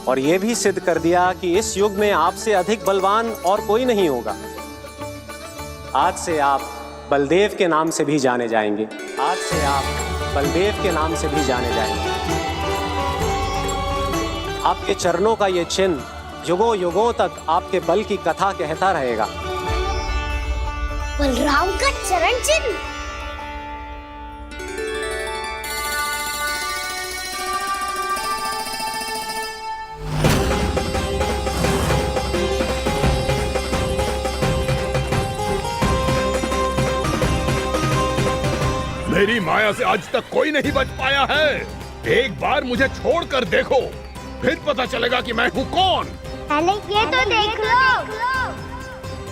और ये भी सिद्ध कर दिया कि इस युग में आपसे अधिक बलवान और कोई नहीं होगा। आज से आप बलदेव के नाम से भी जाने जाएंगे। आज से आप बलदेव के नाम से भी जाने जाएंगे। आपके चरणों का ये चिन्ह युगों युगों तक आपके बल की कथा कहता रहेगा। बलराम का चरण चिन्ह। मेरी माया से आज तक कोई नहीं बच पाया है। एक बार मुझे छोड़कर देखो, फिर पता चलेगा कि मैं हूँ कौन। पहले ये तो देख लो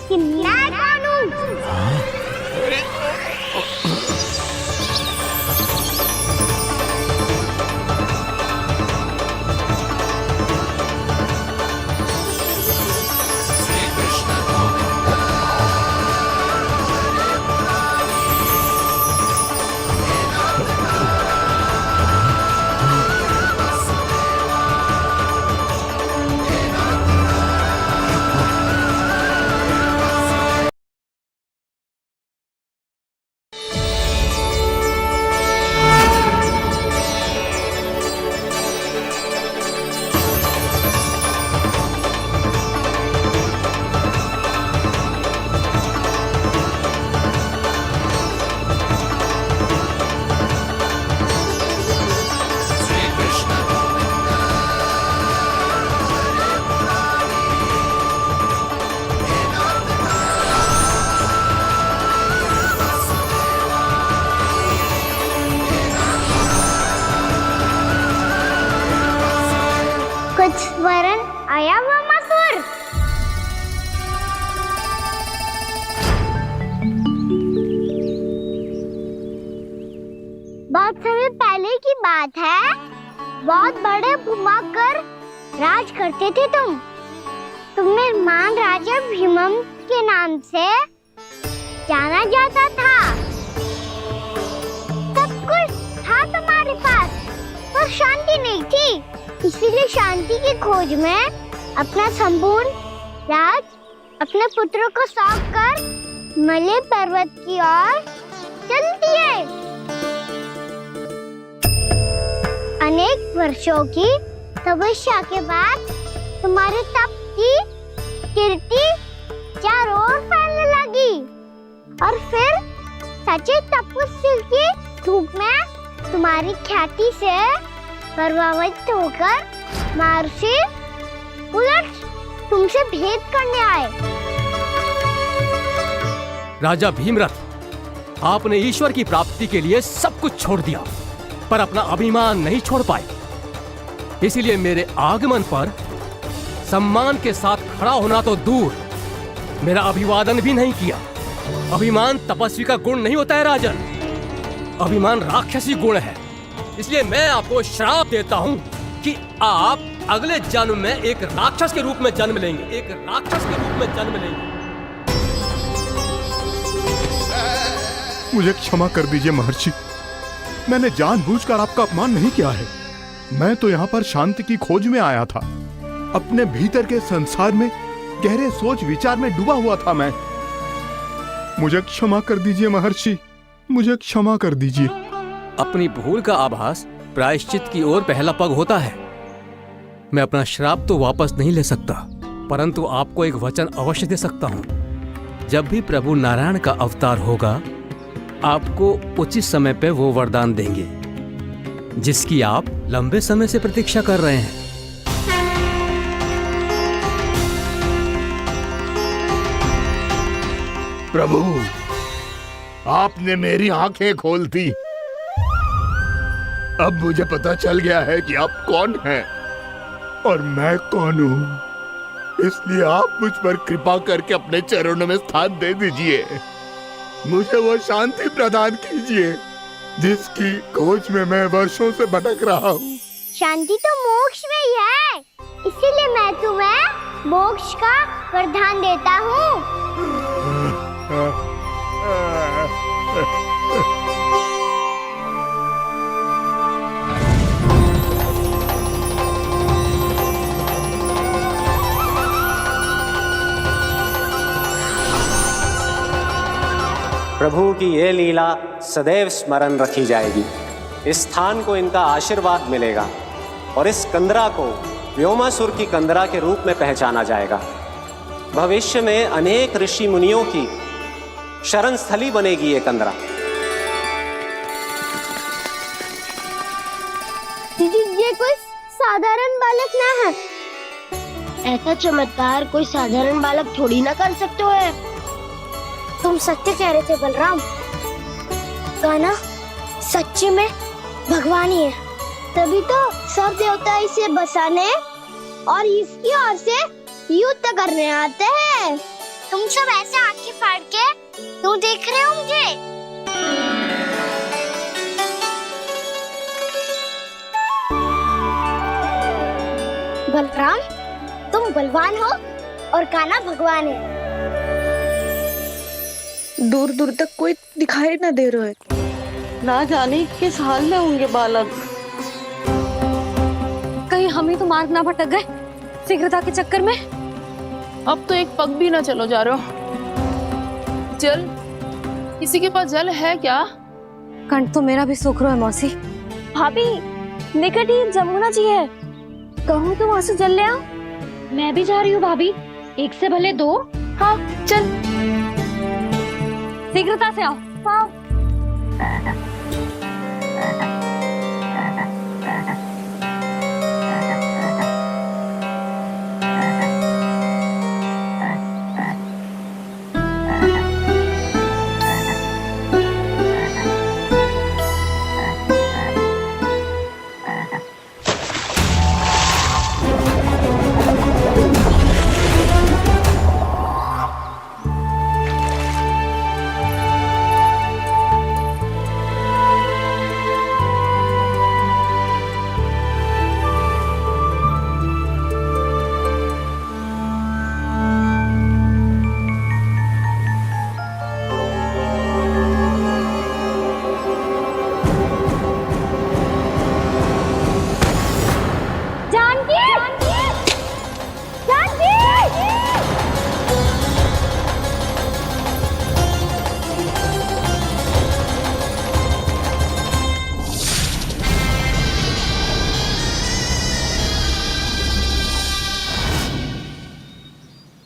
कि मैं कौन हूँ। कुछ वरन आया हुआ मसूर। बहुत समय पहले की बात है, बहुत बड़े भूमाकर राज करते थे तुम्हें मान राजा भीमम के नाम से जाना जाता था। सब कुछ था तुम्हारे पास, पर शांति नहीं थी। इसीलिए शांति की खोज में अपना संपूर्ण राज अपने पुत्रों को सौंप कर मलय पर्वत की ओर चल दिए। अनेक वर्षों की तपस्या के बाद तुम्हारे तप की कीर्ति चारों ओर फैलने लगी और फिर सच्चे तपस्वी की धूप में तुम्हारी ख्याति से प्रभावित होकर महर्षि उलट तुमसे भेंट करने आए। राजा भीमरथ, आपने ईश्वर की प्राप्ति के लिए सब कुछ छोड़ दिया, पर अपना अभिमान नहीं छोड़ पाए। इसीलिए मेरे आगमन पर सम्मान के साथ खड़ा होना तो दूर, मेरा अभिवादन भी नहीं किया। अभिमान तपस्वी का गुण नहीं होता है राजन, अभिमान राक्षसी गुण है। इसलिए मैं आपको श्राप देता हूँ कि आप अगले जन्म में एक राक्षस के रूप में जन्म लेंगे, एक राक्षस के रूप में जन्म लेंगे। मुझे क्षमा कर दीजिए महर्षि, मैंने जानबूझकर आपका अपमान नहीं किया है। मैं तो यहाँ पर शांति की खोज में आया था। अपने भीतर के संसार में गहरे सोच विचार में डूबा हुआ था मैं। मुझे क्षमा कर दीजिए महर्षि, मुझे क्षमा कर दीजिए। अपनी भूल का आभास प्रायश्चित की ओर पहला पग होता है। मैं अपना श्राप तो वापस नहीं ले सकता, परंतु आपको एक वचन अवश्य दे सकता हूँ। जब भी प्रभु नारायण का अवतार होगा, आपको उचित समय पे वो वरदान देंगे जिसकी आप लंबे समय से प्रतीक्षा कर रहे हैं। प्रभु, आपने मेरी आंखें खोल दी। अब मुझे पता चल गया है कि आप कौन हैं और मैं कौन हूँ। इसलिए आप मुझ पर कृपा करके अपने चरणों में स्थान दे दीजिए। मुझे वो शांति प्रदान कीजिए जिसकी खोज में मैं वर्षों से भटक रहा हूँ। शांति तो मोक्ष में ही है, इसीलिए मैं तुम्हें मोक्ष का वरदान देता हूँ। प्रभु की ये लीला सदैव स्मरण रखी जाएगी। इस स्थान को इनका आशीर्वाद मिलेगा और इस कंदरा को व्योमासुर की कंदरा के रूप में पहचाना जाएगा। भविष्य में अनेक ऋषि मुनियों की शरण स्थली बनेगी ये कंदरा। दीदी, ये कोई साधारण बालक ना है। ऐसा चमत्कार कोई साधारण बालक थोड़ी ना कर सकते है। तुम सत्य कह रहे थे बलराम, कान्हा सच्ची में भगवान ही है। तभी तो सब देवता इसे बसाने और इसकी ओर से युद्ध करने आते हैं। तुम सब ऐसे आंखें फाड़ के क्यों देख रहे हो मुझे? बलराम, तुम बलवान हो और कान्हा भगवान है। दूर दूर तक कोई दिखाई ना दे रहा है। ना जाने किस हाल में होंगे बालक। कहीं हम ही तो मार्ग ना भटक गए शीघ्रता के चक्कर में। अब तो एक पग भी ना चलो जा रहे हो। जल, किसी के पास जल है क्या? कंठ तो मेरा भी सूख रहा है मौसी। भाभी, निकट ही जमुना जी है, कहूँ तो वहाँ से जल ले आओ। मैं भी जा रही हूँ भाभी, एक से भले दो। हाँ चल, शीघ्रता से आओ। हाँ।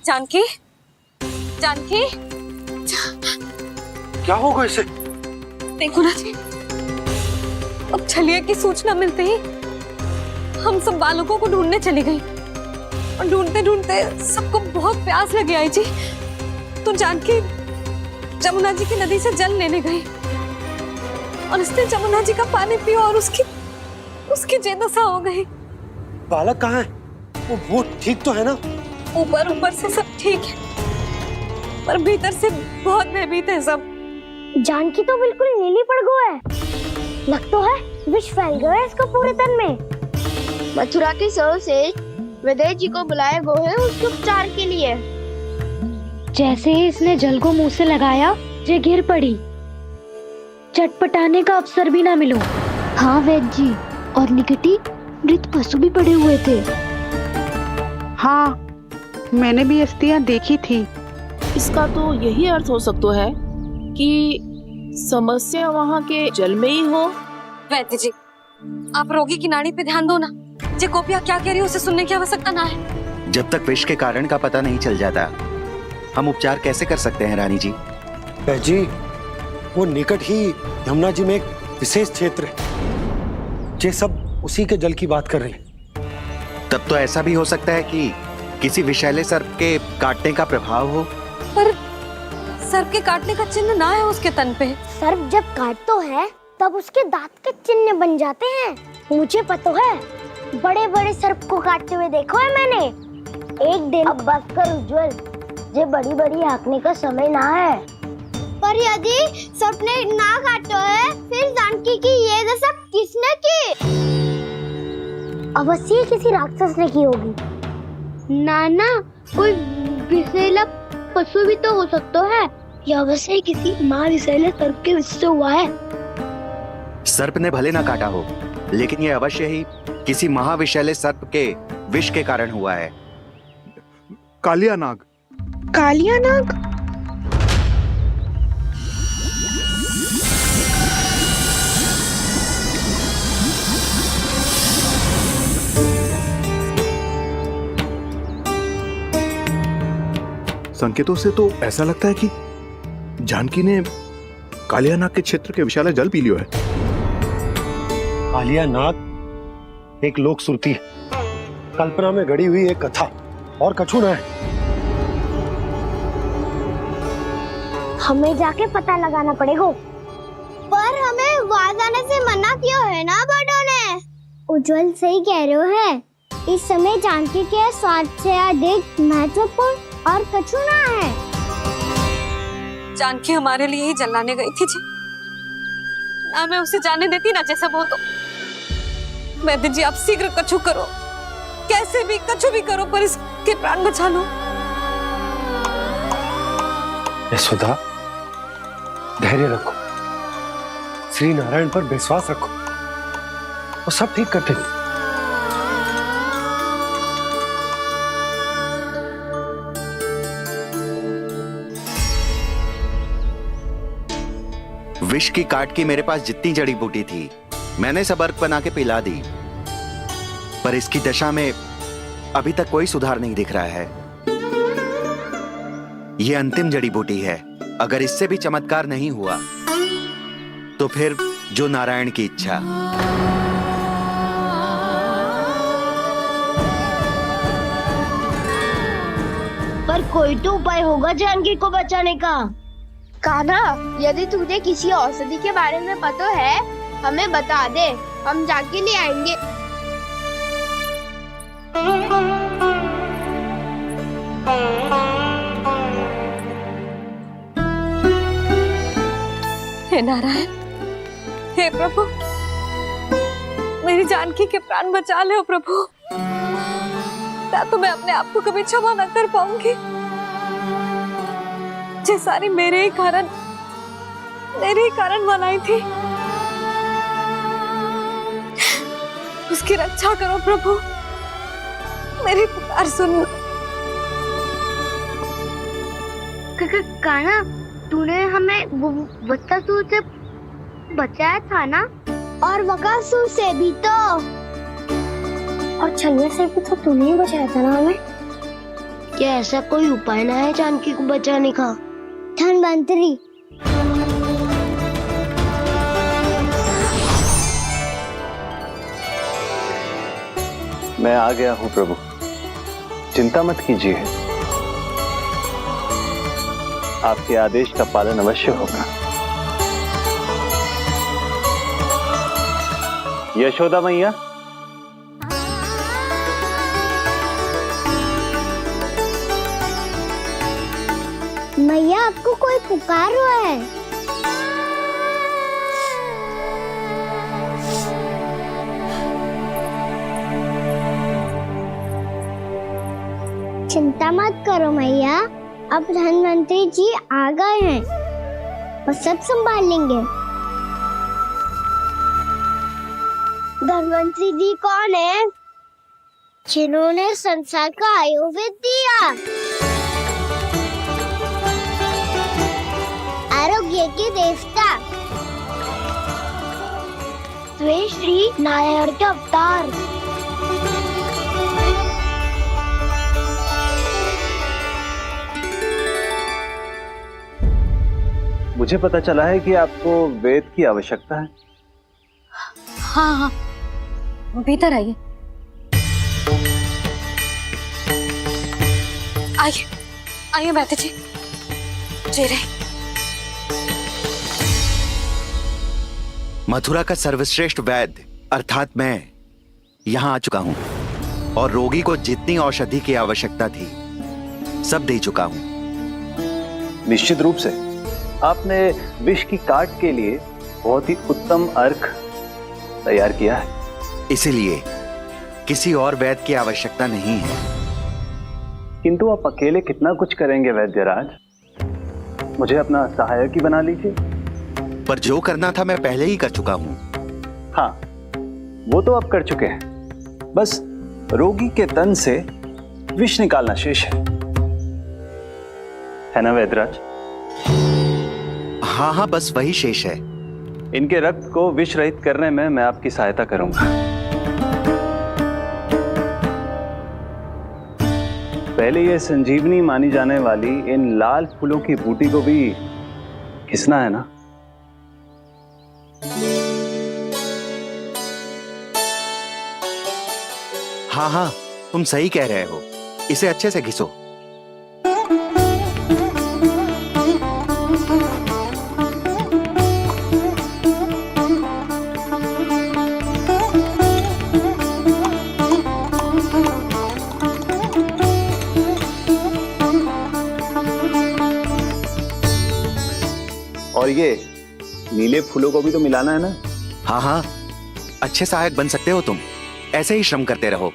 जानकी, जानकी, क्या होगा इसे? देखो ना जी, अब छलिया की सूचना मिलते ही हम सब बालकों को ढूंढने चली गई और ढूंढते ढूंढते सबको बहुत प्यास लगी आई जी। तो जानकी जमुना जी की नदी से जल लेने गई और उसने जमुना जी का पानी पिया और उसकी जेदशा हो गई। बालक कहाँ है? वो ठीक तो है ना? ऊपर ऊपर से सब ठीक है, पर भीतर से बहुत भयभीत है सब। जानकी तो बिल्कुल नीली पड़ गई है। लग तो है विष फैल गया है इसको पूरे तन में। मथुरा के सर्वश्रेष्ठ विदेह जी को बुलाए गए हैं उसके उपचार के लिए। जैसे ही इसने जल को मुंह से लगाया, ये गिर पड़ी। चटपटाने का अवसर भी ना मिलो। हाँ वैद्य जी, और निकटी मृत पशु भी पड़े हुए थे। हाँ, मैंने भी अस्थियां देखी थी। इसका तो यही अर्थ हो सकता है कि समस्या वहाँ के जल में ही हो। वैद्य जी, आप रोगी की नाड़ी पे ध्यान दो ना। जे गोपिया क्या कह रही है उसे सुनने की आवश्यकता ना है। जब तक विष के कारण का पता नहीं चल जाता, हम उपचार कैसे कर सकते हैं रानी जी? जी, वो निकट ही यमुना जी में एक विशेष क्षेत्र है। ये सब उसी के जल की बात कर रहे हैं। तब तो ऐसा भी हो सकता है कि किसी विषैले सर्प के काटने का प्रभाव हो। पर सर्प के काटने का चिन्ह ना है उसके तन पे। सर्प जब काटता है तब उसके दांत के चिन्ह बन जाते हैं। मुझे पता है, बड़े बड़े सर्प को काटते हुए देखो है मैंने। एक दिन अब बात कर उज्जवल, ये बड़ी बड़ी हाँकने का समय ना है। पर यदि सर्प ने ना काटा है, फिर जानकी की ये दशा किसने की? अवश्य किसी राक्षस ने की होगी। नाना, कोई विषैला पशु भी तो हो सकता है। यह अवश्य किसी महाविषैले सर्प के विष से हुआ है। सर्प ने भले ना काटा हो, लेकिन यह अवश्य ही किसी महाविषैले सर्प के विष के कारण हुआ है। कालिया नाग। कालिया नाग? संकेतों से तो ऐसा लगता है कि जानकी ने कालिया नाग के क्षेत्र के विशाल जल पी लियो है। कालिया नाग एक लोक श्रुति है, कल्पना में गढ़ी हुई एक कथा, और कछु ना है। हमें जाके पता लगाना पड़ेगा। पर हमें वहां जाने से मना किया है ना बड़ों ने। उज्जवल सही कह रहे हो है। इस समय जानकी के स्वार्थ से अधिक महत्वपूर्ण और कछु ना है। जानकी हमारे लिए ही जलाने गई थी जी, ना मैं उसे जाने देती ना जैसा वो तो। वैद्य जी आप शीघ्र कछु करो, कैसे भी कछु भी करो, पर इसके प्राण बचा लो। यशोदा, धैर्य रखो, श्री नारायण पर विश्वास रखो, वो सब ठीक कर देंगे। विष की काट की मेरे पास जितनी जड़ी बूटी थी मैंने सब अर्क बना के पिला दी, पर इसकी दशा में अभी तक कोई सुधार नहीं दिख रहा है। ये अंतिम जड़ी बूटी है, अगर इससे भी चमत्कार नहीं हुआ तो फिर जो नारायण की इच्छा। पर कोई तो उपाय होगा जानकी को बचाने का। कान्हा, यदि तुझे किसी औषधि के बारे में पता है हमें बता दे, हम जाके ले आएंगे। हे नारायण, हे प्रभु, मेरी जानकी के प्राण बचा ले प्रभु। या तो मैं अपने आप को कभी क्षमा न कर पाऊंगी। ये सारी मेरे ही कारण बनाई थी। उसकी रक्षा करो प्रभु, मेरी पुकार सुनो। कान्हा, तूने हमें बत्तासुर से बचाया था ना, और बकासुर से भी तो, और छलिया से भी तो तूने ही बचाया था ना हमें। क्या ऐसा कोई उपाय ना है जानकी को बचाने का? धन्वंतरी, मैं आ गया हूँ प्रभु, चिंता मत कीजिए, आपके आदेश का पालन अवश्य होगा। यशोदा मैया, मैया आपको कोई पुकार रहा है। चिंता मत करो मैया, अब धन्वंतरी जी आ गए हैं, वो सब संभाल लेंगे। धन्वंतरी जी कौन है? जिन्होंने संसार का आयुर्वेद दिया, आरोग्य के देवता, वे श्री नारायण के अवतार। मुझे पता चला है कि आपको वेद की आवश्यकता है। हाँ हाँ, भीतर आइए। आइए आइए बैठे जी, जी रहे। मथुरा का सर्वश्रेष्ठ वैद्य अर्थात मैं यहाँ आ चुका हूँ और रोगी को जितनी औषधि की आवश्यकता थी सब दे चुका हूँ। निश्चित रूप से आपने विष की काट के लिए बहुत ही उत्तम अर्क तैयार किया है, इसीलिए किसी और वैद्य की आवश्यकता नहीं है। किंतु आप अकेले कितना कुछ करेंगे वैद्यराज, मुझे अपना सहायक ही बना लीजिए। पर जो करना था मैं पहले ही कर चुका हूँ। हाँ, वो तो आप कर चुके हैं, बस रोगी के तन से विष निकालना शेष है ना वैद्यराज? हाँ हाँ, बस वही शेष है। इनके रक्त को विष रहित करने में मैं आपकी सहायता करूंगा। पहले ये संजीवनी मानी जाने वाली इन लाल फूलों की बूटी को भी घिसना है ना? हाँ हाँ, तुम सही कह रहे हो, इसे अच्छे से घिसो। और ये नीले फूलों को भी तो मिलाना है ना? हाँ हाँ, अच्छे सहायक बन सकते हो तुम, ऐसे ही श्रम करते रहो।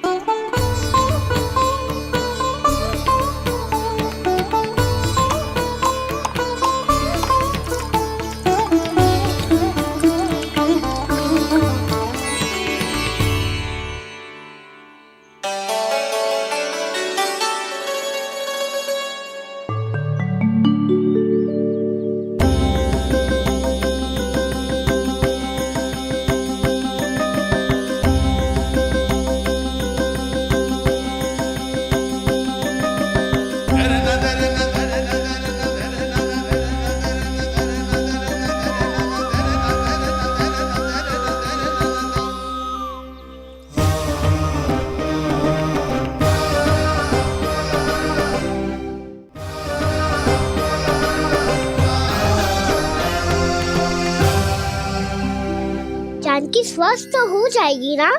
जानकी स्वस्थ तो हो जाएगी ना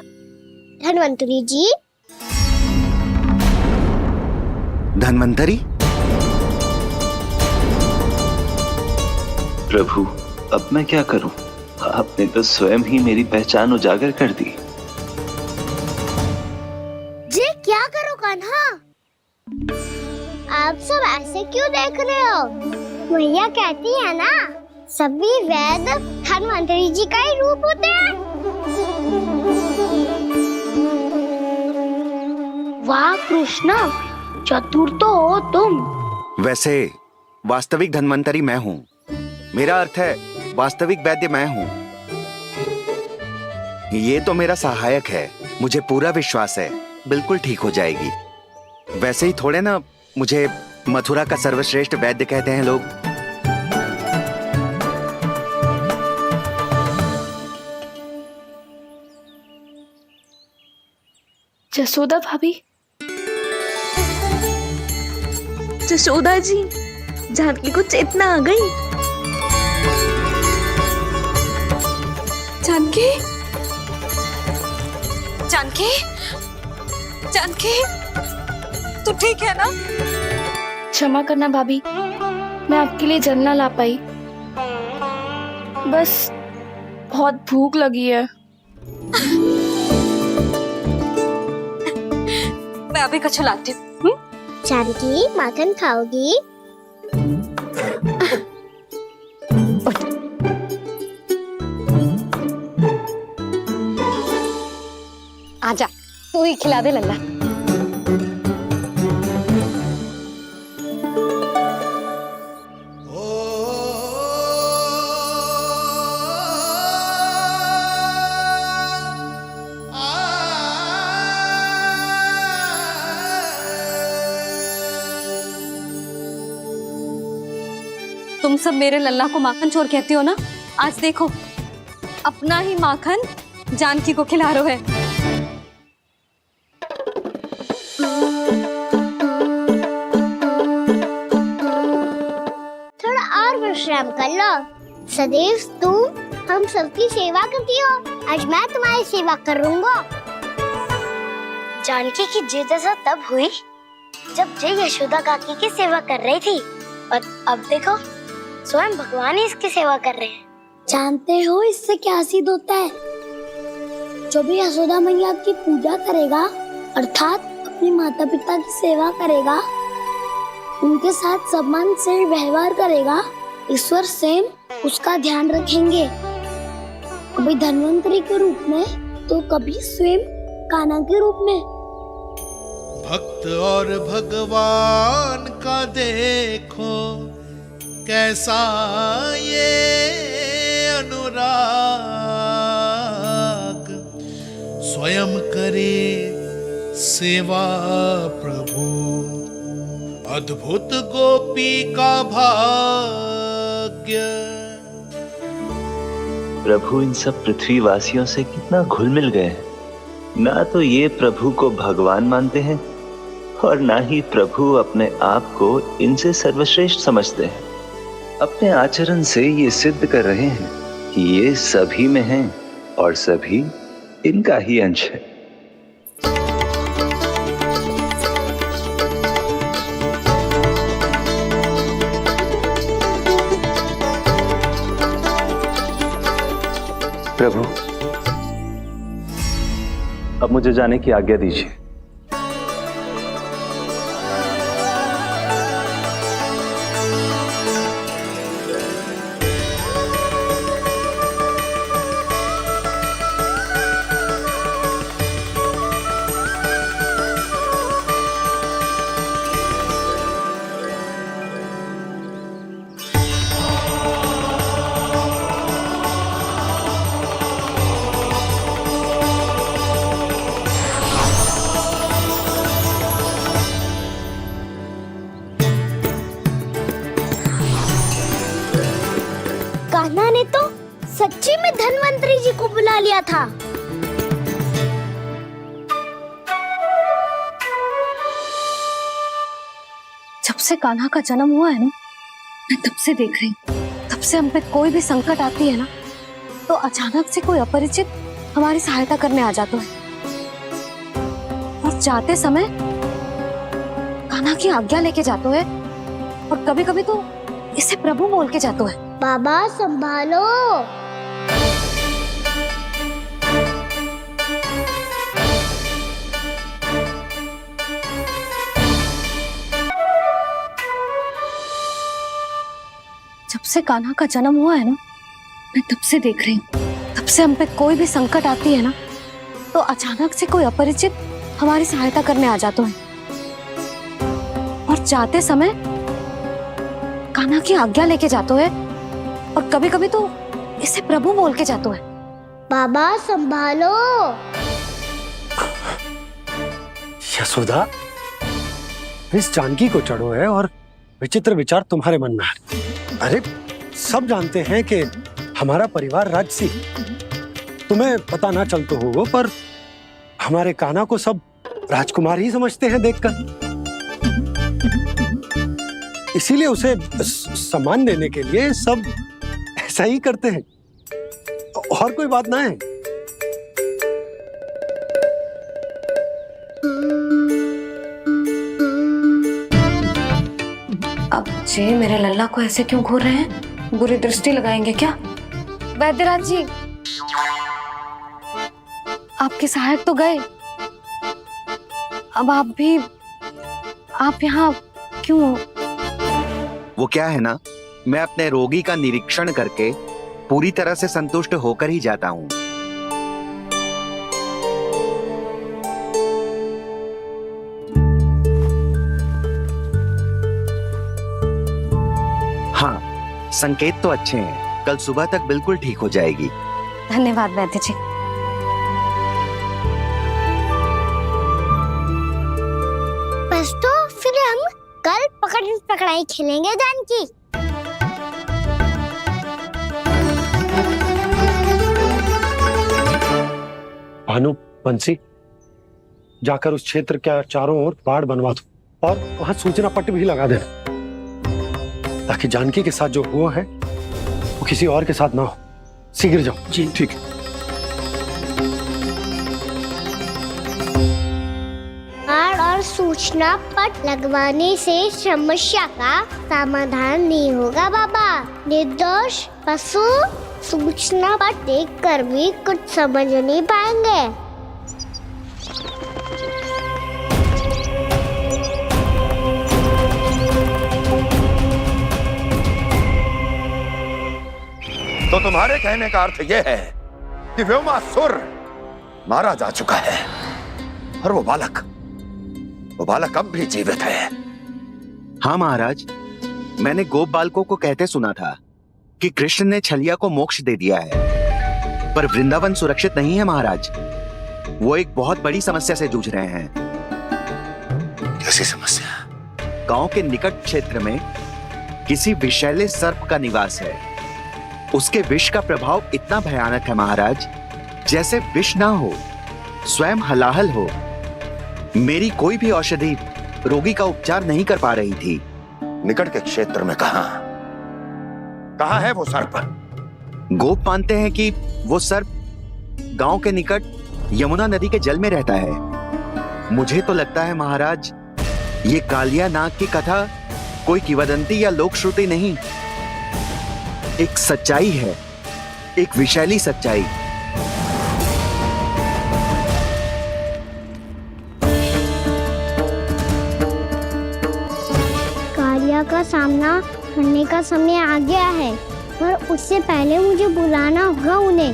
धन्वंतरी जी? धन्वंतरी? प्रभु, अब मैं क्या करूं? आपने तो स्वयं ही मेरी पहचान उजागर कर दी। जी क्या करो कान्हा? आप सब ऐसे क्यों देख रहे हो? मैया कहती है ना, सभी वेद धन्वंतरी जी का ही रूप होते हैं। वाह कृष्णा, चतुर तो हो तुम। वैसे वास्तविक धन्वंतरी मैं हूँ। मेरा अर्थ है वास्तविक वैद्य मैं हूँ। ये तो मेरा सहायक है, मुझे पूरा विश्वास है बिल्कुल ठीक हो जाएगी। वैसे ही थोड़े ना मुझे मथुरा का सर्वश्रेष्ठ वैद्य कहते हैं लोग। जसोदा भाभी, जशोदा जी, जानकी को चेतना आ गई। जानकी, जानकी, जानकी, तू ठीक है ना? क्षमा करना भाभी, मैं आपके लिए जल ना ला पाई। बस बहुत भूख लगी है। मैं अभी कछु लाती हूँ। जानकी माखन खाओगी? आजा, तू ही खिला दे लल्ला। तुम सब मेरे लल्ला को माखन चोर कहती हो ना? आज देखो, अपना ही माखन जानकी को खिला रहे है। थोड़ा और विश्राम कर लो। सदैव तुम हम सबकी सेवा करती हो, आज मैं तुम्हारी सेवा करूंगा। जानकी की जिद दशा तब हुई जब जय यशोदा काकी की सेवा कर रही थी, और अब देखो स्वयं भगवान ही इसकी सेवा कर रहे हैं। जानते हो इससे क्या सिद्ध होता है? जो भी यशोदा मैया की पूजा करेगा, अर्थात अपने माता पिता की सेवा करेगा, उनके साथ सम्मान से व्यवहार करेगा, ईश्वर स्वयं उसका ध्यान रखेंगे। कभी धन्वंतरी के रूप में तो कभी स्वयं कान्हा के रूप में। भक्त और भगवान का देखो कैसा ये अनुराग, स्वयं करे सेवा प्रभु, अद्भुत गोपी का भाग्य। प्रभु इन सब पृथ्वीवासियों से कितना घुल मिल गए। ना तो ये प्रभु को भगवान मानते हैं और ना ही प्रभु अपने आप को इनसे सर्वश्रेष्ठ समझते हैं। अपने आचरण से ये सिद्ध कर रहे हैं कि ये सभी में हैं और सभी इनका ही अंश है। प्रभु, अब मुझे जाने की आज्ञा दीजिए। कान्हा ने तो सच्ची में धन्वंतरी जी को बुला लिया था। जब से कान्हा का जन्म हुआ है ना, मैं तब से देख रही हूँ, तब से हम पे कोई भी संकट आती है ना, तो अचानक से कोई अपरिचित हमारी सहायता करने आ जाता है, और जाते समय कान्हा की आज्ञा लेके जाते है, और कभी कभी तो इसे प्रभु बोल के जाते है। बाबा संभालो। जब से कान्हा का जन्म हुआ है ना, मैं तब से देख रही हूँ, तब से हम पे कोई भी संकट आती है ना, तो अचानक से कोई अपरिचित हमारी सहायता करने आ जाता है, और जाते समय कान्हा की आज्ञा लेके जाते है, और कभी कभी तो इसे प्रभु बोल के जाते है। बाबा संभालो। यशोदा, इस जानकी को चढ़ो है और विचित्र विचार तुम्हारे मन में है। अरे सब जानते हैं कि हमारा परिवार राजसी, तुम्हें पता ना चलता हो वो, पर हमारे कान्हा को सब राजकुमार ही समझते हैं देखकर, इसीलिए उसे सम्मान देने के लिए सब ऐसा ही करते हैं, और कोई बात ना है। अब जे मेरे लल्ला को ऐसे क्यों घूर रहे हैं? बुरी दृष्टि लगाएंगे क्या? वैद्यराज जी, आपके सहायक तो गए, अब आप यहाँ क्यों? वो क्या है ना, मैं अपने रोगी का निरीक्षण करके पूरी तरह से संतुष्ट होकर ही जाता हूँ। हाँ, संकेत तो अच्छे हैं, कल सुबह तक बिल्कुल ठीक हो जाएगी। धन्यवाद वैद्य जी। बस तो फिर हम कल पकड़न पकड़ाई खेलेंगे जानकी। भानु, बंसी, जाकर उस क्षेत्र के चारों ओर बाढ़ बनवा दो, और वहां सूचना पट्ट भी लगा देना, ताकि जानकी के साथ जो हुआ है वो किसी और के साथ ना हो। शीघ्र जाओ। जी ठीक है। बाढ़ और सूचना पट लगवाने से समस्या का समाधान नहीं होगा बाबा। निर्दोष पशु सूचना पट देखकर भी कुछ समझ नहीं पाएंगे। तो तुम्हारे कहने का अर्थ यह है कि व्योमासुर मारा जा चुका है, और वो बालक अब भी जीवित है। हाँ महाराज, मैंने गोप बालकों को कहते सुना था कि कृष्ण ने छलिया को मोक्ष दे दिया है, पर वृंदावन सुरक्षित नहीं है महाराज। वो एक बहुत बड़ी समस्या से जूझ रहे हैं। कैसी समस्या? गांव के निकट क्षेत्र में किसी विषैले सर्प का निवास है। उसके विष का प्रभाव इतना भयानक है महाराज, जैसे विष ना हो, स्वयं हलाहल हो। मेरी कोई भी औषधि रोगी का उपचार नहीं कर पा रही थी। निकट के क्षेत्र में कहाँ है वो सर्प? गोप मानते हैं कि वो सर्प गांव के निकट यमुना नदी के जल में रहता है। मुझे तो लगता है महाराज, ये कालिया नाग की कथा कोई किंवदंती या लोक श्रुति नहीं, एक सच्चाई है, एक विषैली सच्चाई। सामना करने का समय आ गया है, पर उससे पहले मुझे बुलाना होगा उन्हें।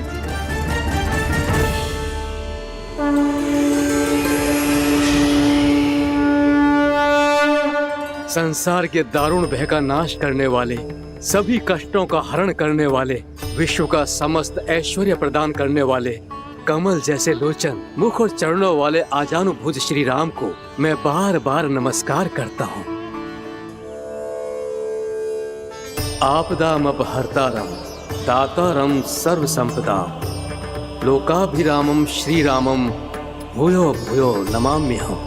संसार के दारुण भय का नाश करने वाले, सभी कष्टों का हरण करने वाले, विश्व का समस्त ऐश्वर्य प्रदान करने वाले, कमल जैसे लोचन, मुख और चरणों वाले आजानुभुज श्री राम को मैं बार बार नमस्कार करता हूँ। आपदामपहर्तारं दातारं सर्व संपदा लोकाभिरामं श्री रामं भूयो भूयो नमाम्यहम्।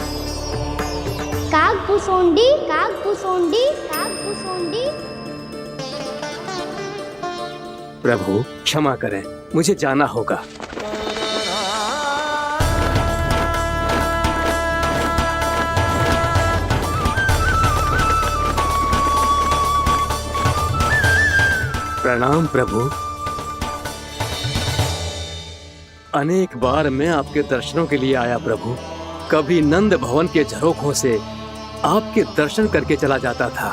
काकभुसुंडी काकभुसुंडी काकभुसुंडी। प्रभु क्षमा करें, मुझे जाना होगा। प्रणाम प्रभु। अनेक बार मैं आपके दर्शनों के लिए आया प्रभु। कभी नंद भवन के झरोखों से आपके दर्शन करके चला जाता था,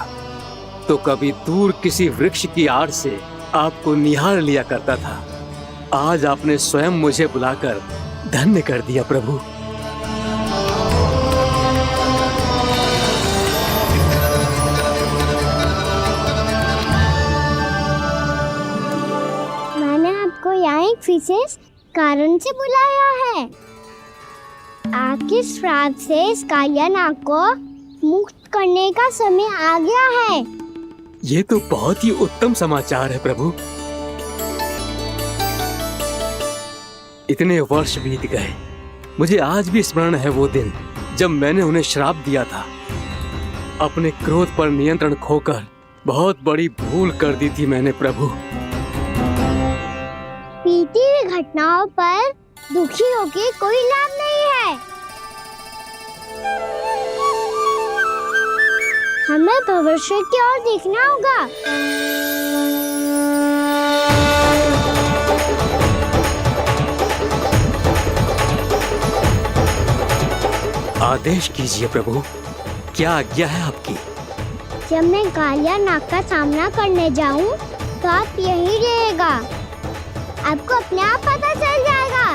तो कभी दूर किसी वृक्ष की आड़ से आपको निहार लिया करता था। आज आपने स्वयं मुझे बुलाकर धन्य कर दिया प्रभु। मैंने आपको यहाँ एक विशेष कारण से बुलाया है। आपके श्राप से इस कालियानाग को मुक्त करने का समय आ गया है। ये तो बहुत ही उत्तम समाचार है प्रभु। इतने वर्ष बीत गए, मुझे आज भी स्मरण है वो दिन जब मैंने उन्हें श्राप दिया था। अपने क्रोध पर नियंत्रण खोकर बहुत बड़ी भूल कर दी थी मैंने प्रभु। बीती हुई घटनाओं पर दुखी होके कोई लाभ नहीं है। हमें भविष्य की ओर देखना होगा। आदेश कीजिए प्रभु, क्या आज्ञा है आपकी? जब मैं कालियानाग का सामना करने जाऊं, तो आप यही रहेगा। आपको अपने आप पता चल जाएगा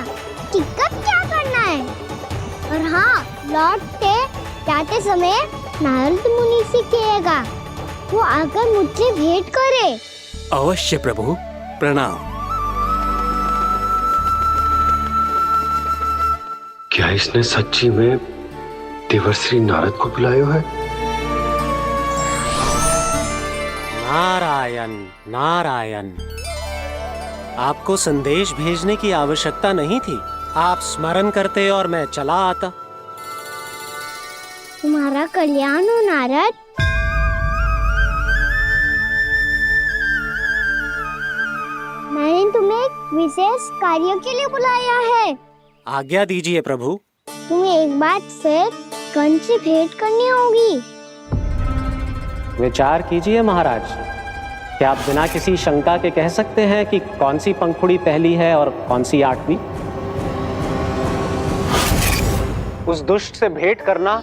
कि कब क्या करना है। और हाँ, लौटते जाते समय नारद मुनि से कहेगा, वो आकर मुझसे भेंट करे। अवश्य प्रभु, प्रणाम। क्या इसने सच्ची में देवर्षि नारद को बुलाया है? नारायण नारायण। आपको संदेश भेजने की आवश्यकता नहीं थी। आप स्मरण करते और मैं चला आता। तुम्हारा कल्याण हो नारद। मैंने तुम्हें एक विशेष कार्य के लिए बुलाया है। आज्ञा दीजिए प्रभु। तुम्हें एक बार फिर कंस से भेंट करनी होगी। विचार कीजिए महाराज। क्या आप बिना किसी शंका के कह सकते हैं कि कौन सी पंखुड़ी पहली है और कौन सी आठवीं? उस दुष्ट से भेंट करना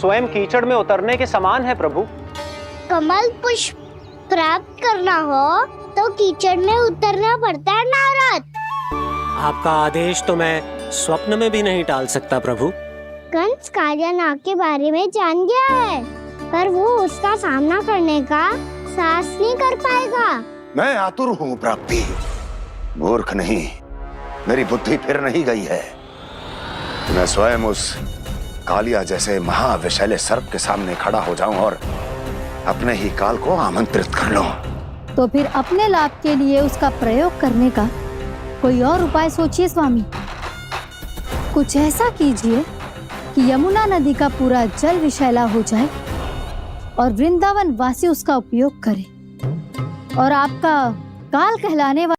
स्वयं कीचड़ में उतरने के समान है प्रभु। कमल पुष्प प्राप्त करना हो तो कीचड़ में उतरना पड़ता है नारद। आपका आदेश तो मैं स्वप्न में भी नहीं टाल सकता प्रभु। कंस कालियानाग के बारे में जान गया है, पर वो उसका सामना करने का साहस नहीं कर पाएगा। मैं आतुर हूँ प्राप्ति, मूर्ख नहीं। मेरी बुद्धि फिर नहीं गई है। मैं स्वयं उस कालिया जैसे महाविषैले सर्प के सामने खड़ा हो जाऊं और अपने ही काल को आमंत्रित कर लूं। तो फिर अपने लाभ के लिए उसका प्रयोग करने का कोई और उपाय सोचिए स्वामी। कुछ ऐसा कीजिए कि यमुना नदी का पूरा जल विषैला हो जाए और वृंदावन वासी उसका उपयोग करे और आपका काल कहलाने वाला